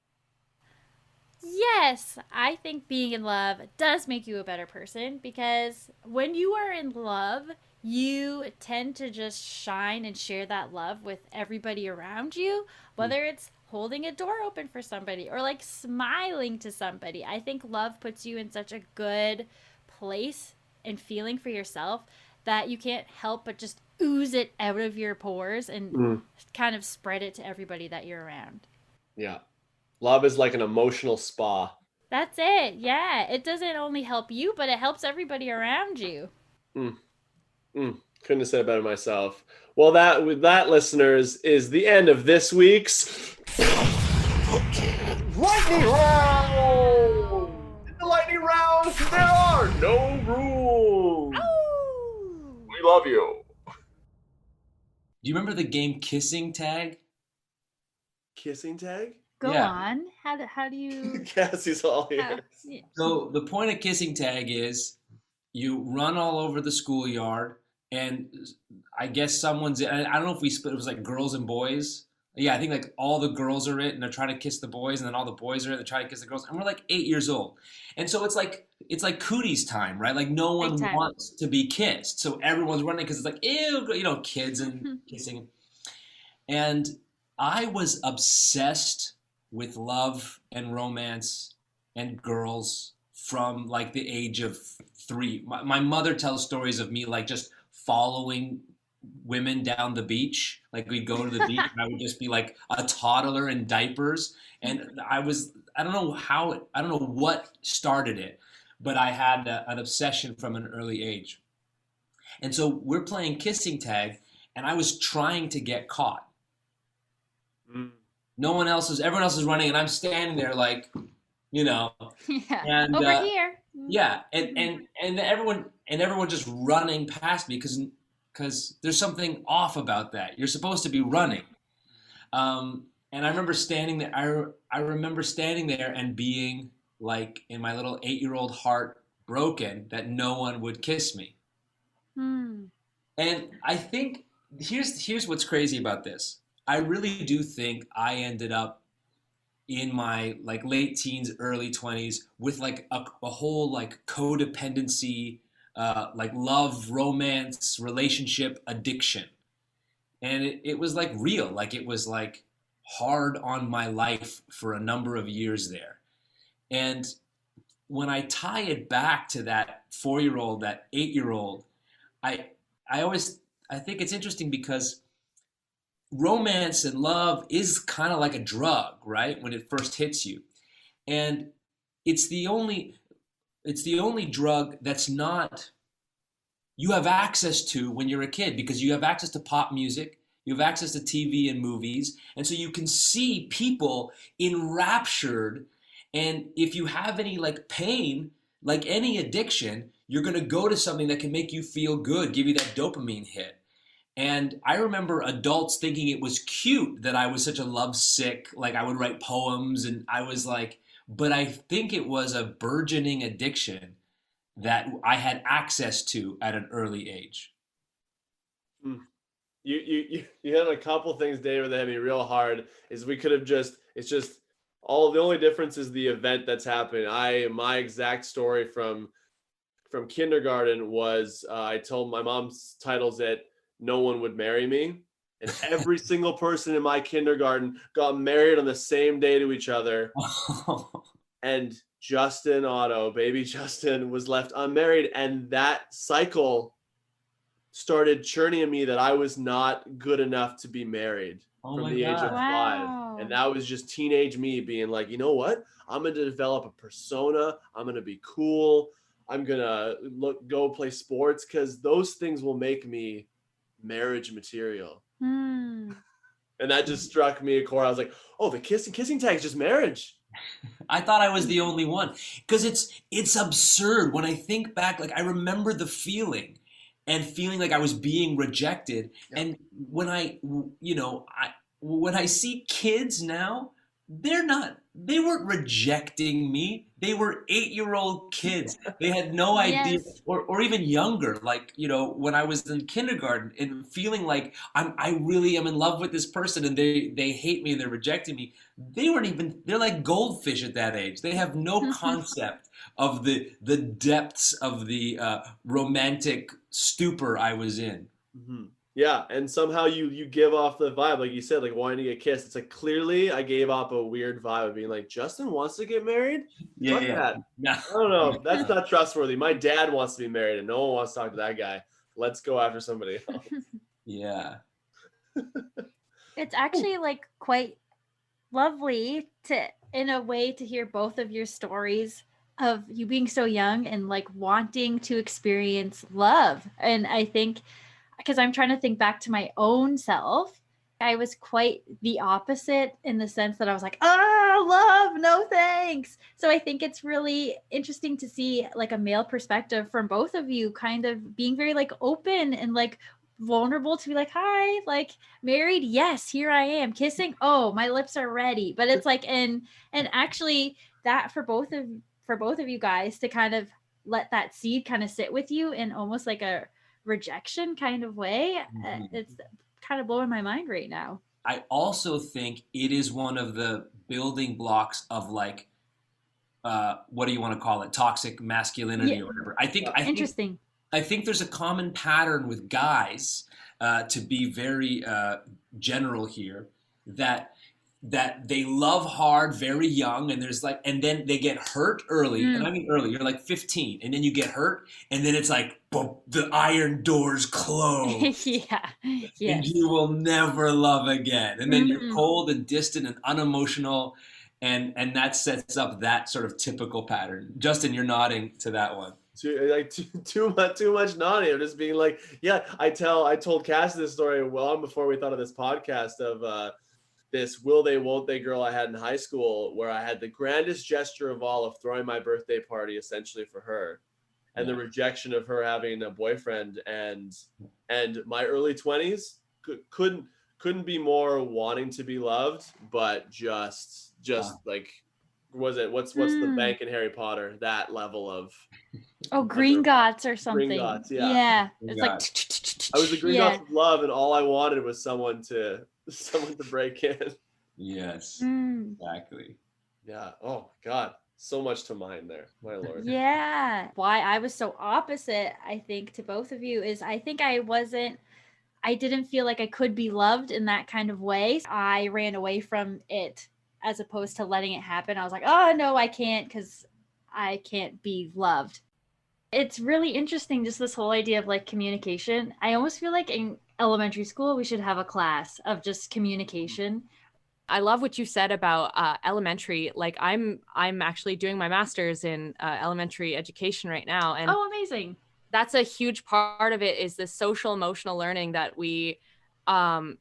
Yes, I think being in love does make you a better person because when you are in love, you tend to just shine and share that love with everybody around you, whether it's holding a door open for somebody or like smiling to somebody. I think love puts you in such a good place and feeling for yourself that you can't help but just ooze it out of your pores and kind of spread it to everybody that you're around. Yeah. Love is like an emotional spa. That's it. Yeah. It doesn't only help you, but it helps everybody around you. Couldn't have said it better myself. Well, with that, listeners, is the end of this week's lightning round. In the lightning round, there are no rules. We love you. Do you remember the game Kissing Tag? Kissing tag? Go Yeah. on. How do you? Cassie's all here. So the point of Kissing Tag is you run all over the schoolyard, and I guess I don't know if we split, it was like girls and boys. Yeah, I think like all the girls are it, and they're trying to kiss the boys, and then all the boys are it, they're trying to kiss the girls, and we're like 8 years old. And so it's like cooties time, right? Like no one wants to be kissed. So everyone's running because it's like, ew, kids and kissing. And I was obsessed with love and romance and girls from like the age of 3. My mother tells stories of me like just following women down the beach. Like we'd go to the beach and I would just be like a toddler in diapers. And I don't know what started it, but I had an obsession from an early age. And so we're playing kissing tag and I was trying to get caught. Everyone else is running and I'm standing there like, Yeah. and Over here. Yeah, and everyone just running past me because there's something off about that. You're supposed to be running. And I remember standing there. I remember standing there and being like in my little 8-year-old heart broken that no one would kiss me. And I think here's what's crazy about this. I really do think I ended up in my like late teens, early 20s with like a whole like codependency, like love, romance, relationship addiction. And it was like real, like it was like hard on my life for a number of years there. And when I tie it back to that 4-year-old, that 8-year-old, I think it's interesting because romance and love is kind of like a drug, right? When it first hits you. And it's the only drug that's not you have access to when you're a kid because you have access to pop music, you have access to TV and movies, and so you can see people enraptured. And if you have any like pain, like any addiction, you're going to go to something that can make you feel good, give you that dopamine hit. And I remember adults thinking it was cute that I was such a lovesick, like I would write poems and I was like, but I think it was a burgeoning addiction that I had access to at an early age. You hit on a couple things, David, that hit me real hard. Is we could have it's just all the only difference is the event that's happening. My exact story from kindergarten was I told my mom's titles it. No one would marry me. And every single person in my kindergarten got married on the same day to each other. And Justin Otto, baby Justin, was left unmarried. And that cycle started churning in me that I was not good enough to be married from the age of 5. And that was just teenage me being like, you know what? I'm going to develop a persona. I'm going to be cool. I'm going to go play sports because those things will make me marriage material. And that just struck me a chord. I was like, oh, the kissing tag is just marriage. I thought I was the only one because it's absurd when I think back. Like I remember the feeling and feeling like I was being rejected. And when I see kids now they weren't rejecting me. They were 8-year-old kids. They had no idea, Yes. or even younger, like, when I was in kindergarten and feeling like I really am in love with this person and they hate me and they're rejecting me. They're like goldfish at that age. They have no concept of the depths of the romantic stupor I was in. Mhm. Yeah, and somehow you give off the vibe, like you said, like wanting to get kissed. It's like clearly I gave off a weird vibe of being like, Justin wants to get married? Yeah, Fuck yeah. that. Yeah. I don't know. That's not trustworthy. My dad wants to be married and no one wants to talk to that guy. Let's go after somebody else. Yeah. It's actually like quite lovely to, in a way, to hear both of your stories of you being so young and like wanting to experience love. And I think, because I'm trying to think back to my own self, I was quite the opposite in the sense that I was like, love, no thanks. So I think it's really interesting to see like a male perspective from both of you, kind of being very like open and like vulnerable to be like, hi, like married, yes, here I am. Kissing, oh, my lips are ready. But it's like, and actually that for both of you guys to kind of let that seed kind of sit with you in almost like a rejection kind of way. It's kind of blowing my mind right now. I also think it is one of the building blocks of like, what do you want to call it? Toxic masculinity or whatever. I think Interesting. I think there's a common pattern with guys, to be very general here, that they love hard very young, and there's like, and then they get hurt early, and I mean early. You're like 15, and then you get hurt, and then it's like, boom, the iron doors close. Yeah. And Yes. you will never love again. And then you're cold and distant and unemotional, and that sets up that sort of typical pattern. Justin, you're nodding to that one. Too much nodding. I'm just being like, yeah. I told Cassie this story long before we thought of this podcast of this will they won't they girl I had in high school, where I had the grandest gesture of all of throwing my birthday party essentially for her, and the rejection of her having a boyfriend, and my early 20s couldn't be more wanting to be loved, but just like, was it what's the bank in Harry Potter, that level of Green Gots or something. Green Gots, yeah. yeah. It's like I was the Green Gots of love, and all I wanted was someone to break in. Yes, exactly. Yeah. Oh my God, so much to mind there, my lord. Yeah. Why I was so opposite, I think, to both of you is I think I didn't feel like I could be loved in that kind of way. I ran away from it as opposed to letting it happen. I was like, oh no, I can't, because I can't be loved. It's really interesting, just this whole idea of like communication. I almost feel like in elementary school, we should have a class of just communication. I love what you said about elementary. Like I'm actually doing my master's in elementary education right now. And amazing. That's a huge part of it, is the social emotional learning that we,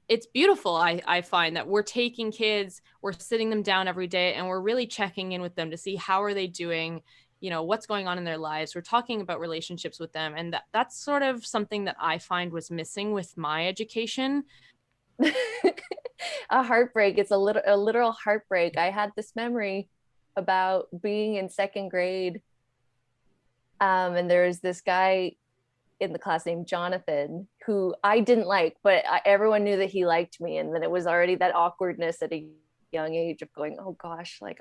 it's beautiful. I find that we're taking kids, we're sitting them down every day, and we're really checking in with them to see how are they doing, what's going on in their lives. We're talking about relationships with them. And that's sort of something that I find was missing with my education. A heartbreak. It's a literal heartbreak. I had this memory about being in second grade. And there was this guy in the class named Jonathan, who I didn't like, but everyone knew that he liked me. And then it was already that awkwardness at a young age of going, oh gosh, like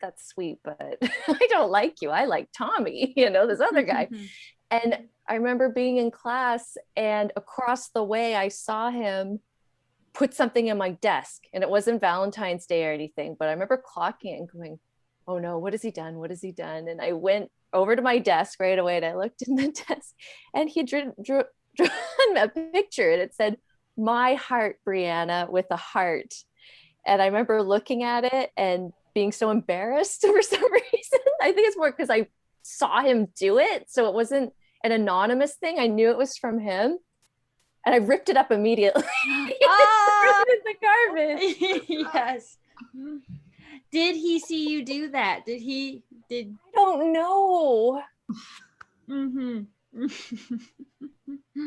that's sweet, but I don't like you. I like Tommy, this other guy. And I remember being in class, and across the way, I saw him put something in my desk, and it wasn't Valentine's Day or anything, but I remember clocking it and going, oh no, what has he done? What has he done? And I went over to my desk right away, and I looked in the desk, and he drew a picture, and it said, my heart, Brianna, with a heart. And I remember looking at it and being so embarrassed for some reason. I think it's more because I saw him do it. So it wasn't an anonymous thing. I knew it was from him. And I ripped it up immediately. Threw it in the garbage. Yes. Did he see you do that? I don't know.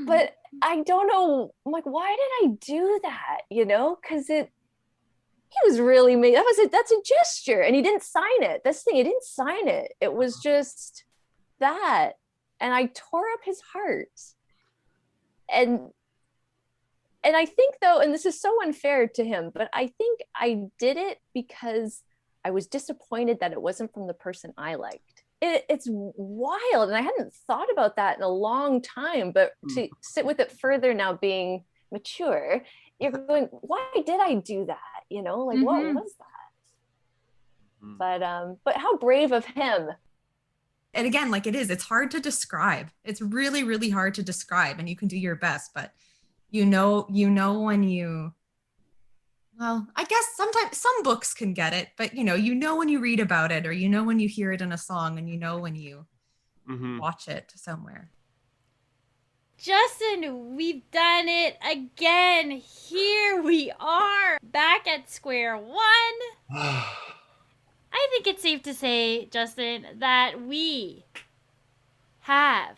But I don't know. I'm like, why did I do that? Because he was really made. That's a gesture, and he didn't sign it. That's the thing. He didn't sign it. It was just that, and I tore up his heart. And I think though, and this is so unfair to him, but I think I did it because I was disappointed that it wasn't from the person I liked. It's wild, and I hadn't thought about that in a long time. But to sit with it further now, being mature, you're going, why did I do that? You know, like what was that? But how brave of him. And again, like it's hard to describe. It's really, really hard to describe, and you can do your best, but you know when you, well, I guess sometimes some books can get it, but you know when you read about it, or you know when you hear it in a song, and you know when you watch it somewhere. Justin, we've done it again. Here we are, back at square one. I think it's safe to say, Justin, that we have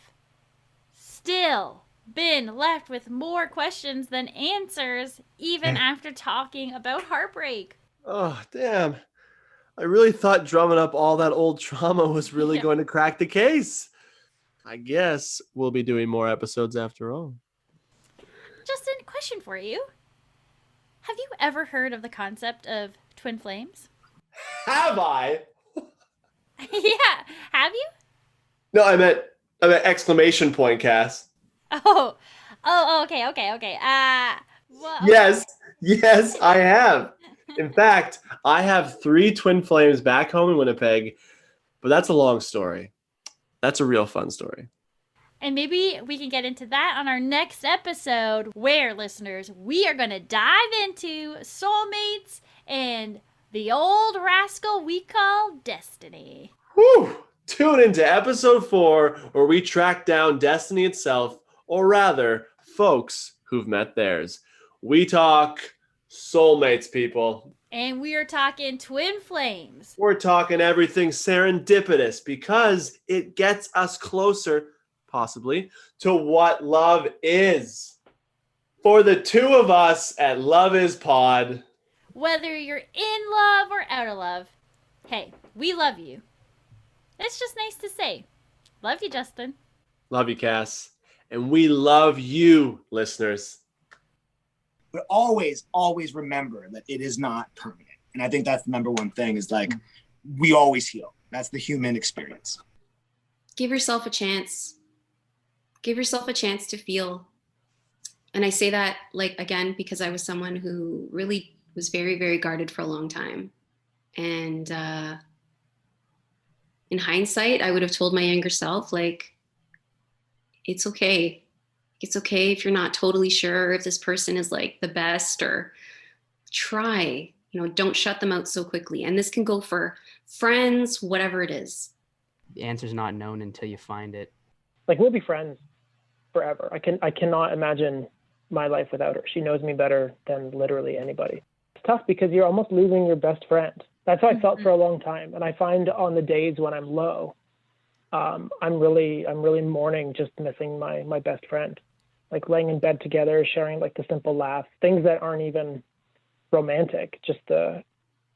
still been left with more questions than answers, even after talking about heartbreak. Oh, damn. I really thought drumming up all that old trauma was really going to crack the case. I guess we'll be doing more episodes after all. Justin, question for you. Have you ever heard of the concept of twin flames? Have I? Yeah. Have you? No, I meant exclamation point, Cass. Oh, okay. Well, Yes, I have. In fact, I have 3 twin flames back home in Winnipeg, but that's a long story. That's a real fun story. And maybe we can get into that on our next episode, where, listeners, we are going to dive into soulmates and the old rascal we call destiny. Whew! Tune into episode 4, where we track down destiny itself, or rather, folks who've met theirs. We talk soulmates, people. And we are talking twin flames. We're talking everything serendipitous, because it gets us closer, possibly, to what love is. For the 2 of us at Love Is Pod. Whether you're in love or out of love, hey, we love you. It's just nice to say. Love you, Justin. Love you, Cass. And we love you, listeners. But always, always remember that it is not permanent. And I think that's the number one thing, is like, we always heal. That's the human experience. Give yourself a chance. Give yourself a chance to feel. And I say that, like, again, because I was someone who really was very, very guarded for a long time. And in hindsight, I would have told my younger self, like, it's okay. It's okay if you're not totally sure if this person is like the best, or try, don't shut them out so quickly. And this can go for friends, whatever it is. The answer's not known until you find it. Like, we'll be friends forever. I cannot imagine my life without her. She knows me better than literally anybody. It's tough because you're almost losing your best friend. That's how I felt for a long time. And I find on the days when I'm low, I'm really mourning just missing my best friend. Like laying in bed together, sharing like the simple laugh, things that aren't even romantic, just the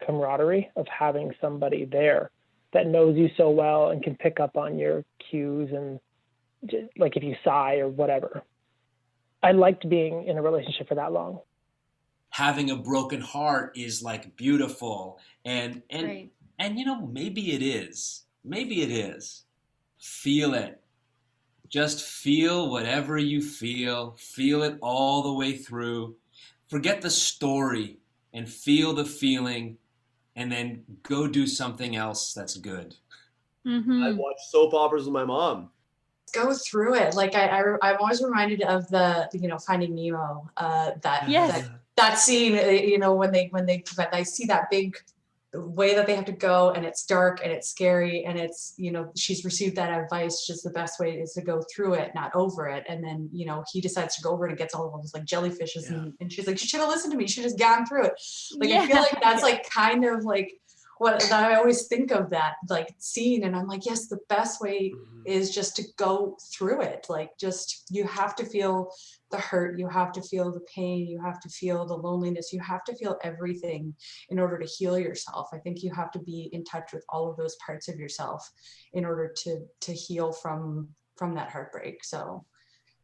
camaraderie of having somebody there that knows you so well and can pick up on your cues, and just, like if you sigh or whatever. I liked being in a relationship for that long. Having a broken heart is like beautiful, and Right. and maybe it is. Maybe it is. Feel it. Just feel whatever you feel. Feel it all the way through. Forget the story and feel the feeling, and then go do something else that's good. I watch soap operas with my mom. Go through it. Like I'm always reminded of the Finding Nemo. That scene. When I see that big way that they have to go, and it's dark and it's scary, and it's she's received that advice, just the best way is to go through it, not over it. And then he decides to go over it and gets all of those like jellyfishes, and she's like, you should have listened to me, you should have just gone through it. Like I feel like that's like kind of like I always think of that like scene, and I'm like, yes, the best way is just to go through it. Like, just, you have to feel the hurt, you have to feel the pain, you have to feel the loneliness, you have to feel everything in order to heal yourself. I think you have to be in touch with all of those parts of yourself in order to heal from that heartbreak. So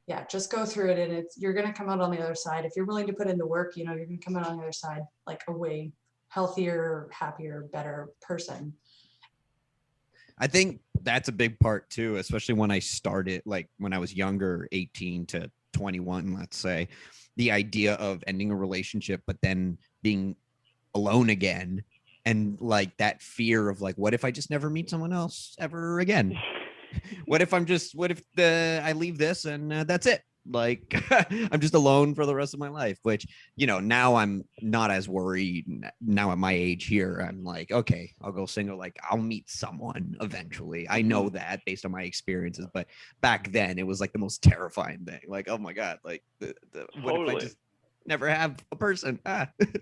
yeah, just go through it, and you're going to come out on the other side. If you're willing to put in the work, you're going to come out on the other side like a way healthier, happier, better person. I think that's a big part too, especially when I started, like when I was younger, 18 to 21, let's say, the idea of ending a relationship, but then being alone again. And like that fear of like, what if I just never meet someone else ever again? What if I leave this and that's it? Like I'm just alone for the rest of my life, which, now I'm not as worried. Now at my age here, I'm like, okay, I'll go single. Like I'll meet someone eventually. I know that based on my experiences, but back then it was like the most terrifying thing. Like, oh my God, like what if I just never have a person?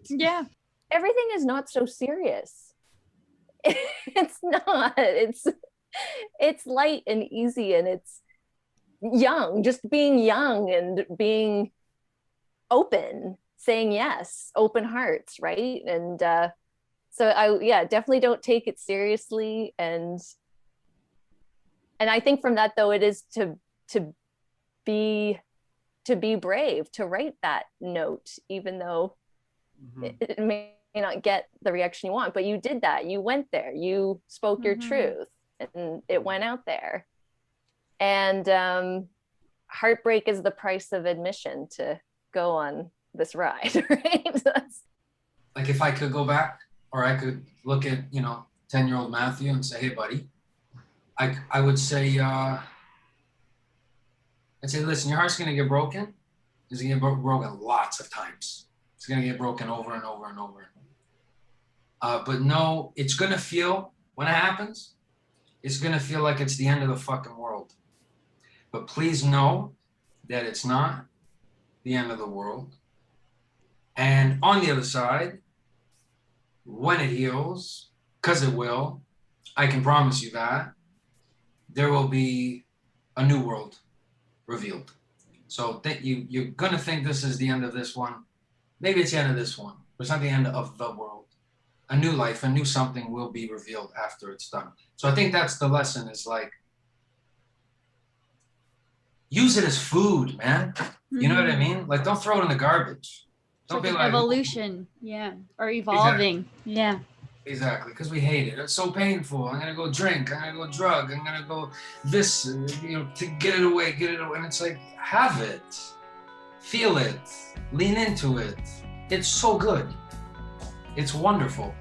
Yeah. Everything is not so serious. It's not. It's light and easy, and it's young, just being young and being open, saying yes, open hearts, right? And so I definitely don't take it seriously, and I think from that though, it is to be brave, to write that note, even though it may not get the reaction you want, but you did that, you went there, you spoke your truth, and it went out there. And heartbreak is the price of admission to go on this ride, right? Like if I could go back, or I could look at 10-year-old Matthew and say, hey buddy, I would say listen, your heart's gonna get broken. It's gonna get broken lots of times. It's gonna get broken over and over and over. But no, it's gonna feel, when it happens, it's gonna feel like it's the end of the fucking world. But please know that it's not the end of the world. And on the other side, when it heals, because it will, I can promise you that, there will be a new world revealed. So you're gonna think this is the end of this one. Maybe it's the end of this one, but it's not the end of the world. A new life, a new something will be revealed after it's done. So I think that's the lesson, is like, use it as food, man. You know what I mean? Like, don't throw it in the garbage. Don't It's be like like, evolution, or evolving. Yeah. exactly, because we hate it. It's so painful. I'm gonna go drink. I'm gonna go drug. I'm gonna go this, to get it away. And it's like, have it, feel it, lean into it. It's so good. It's wonderful.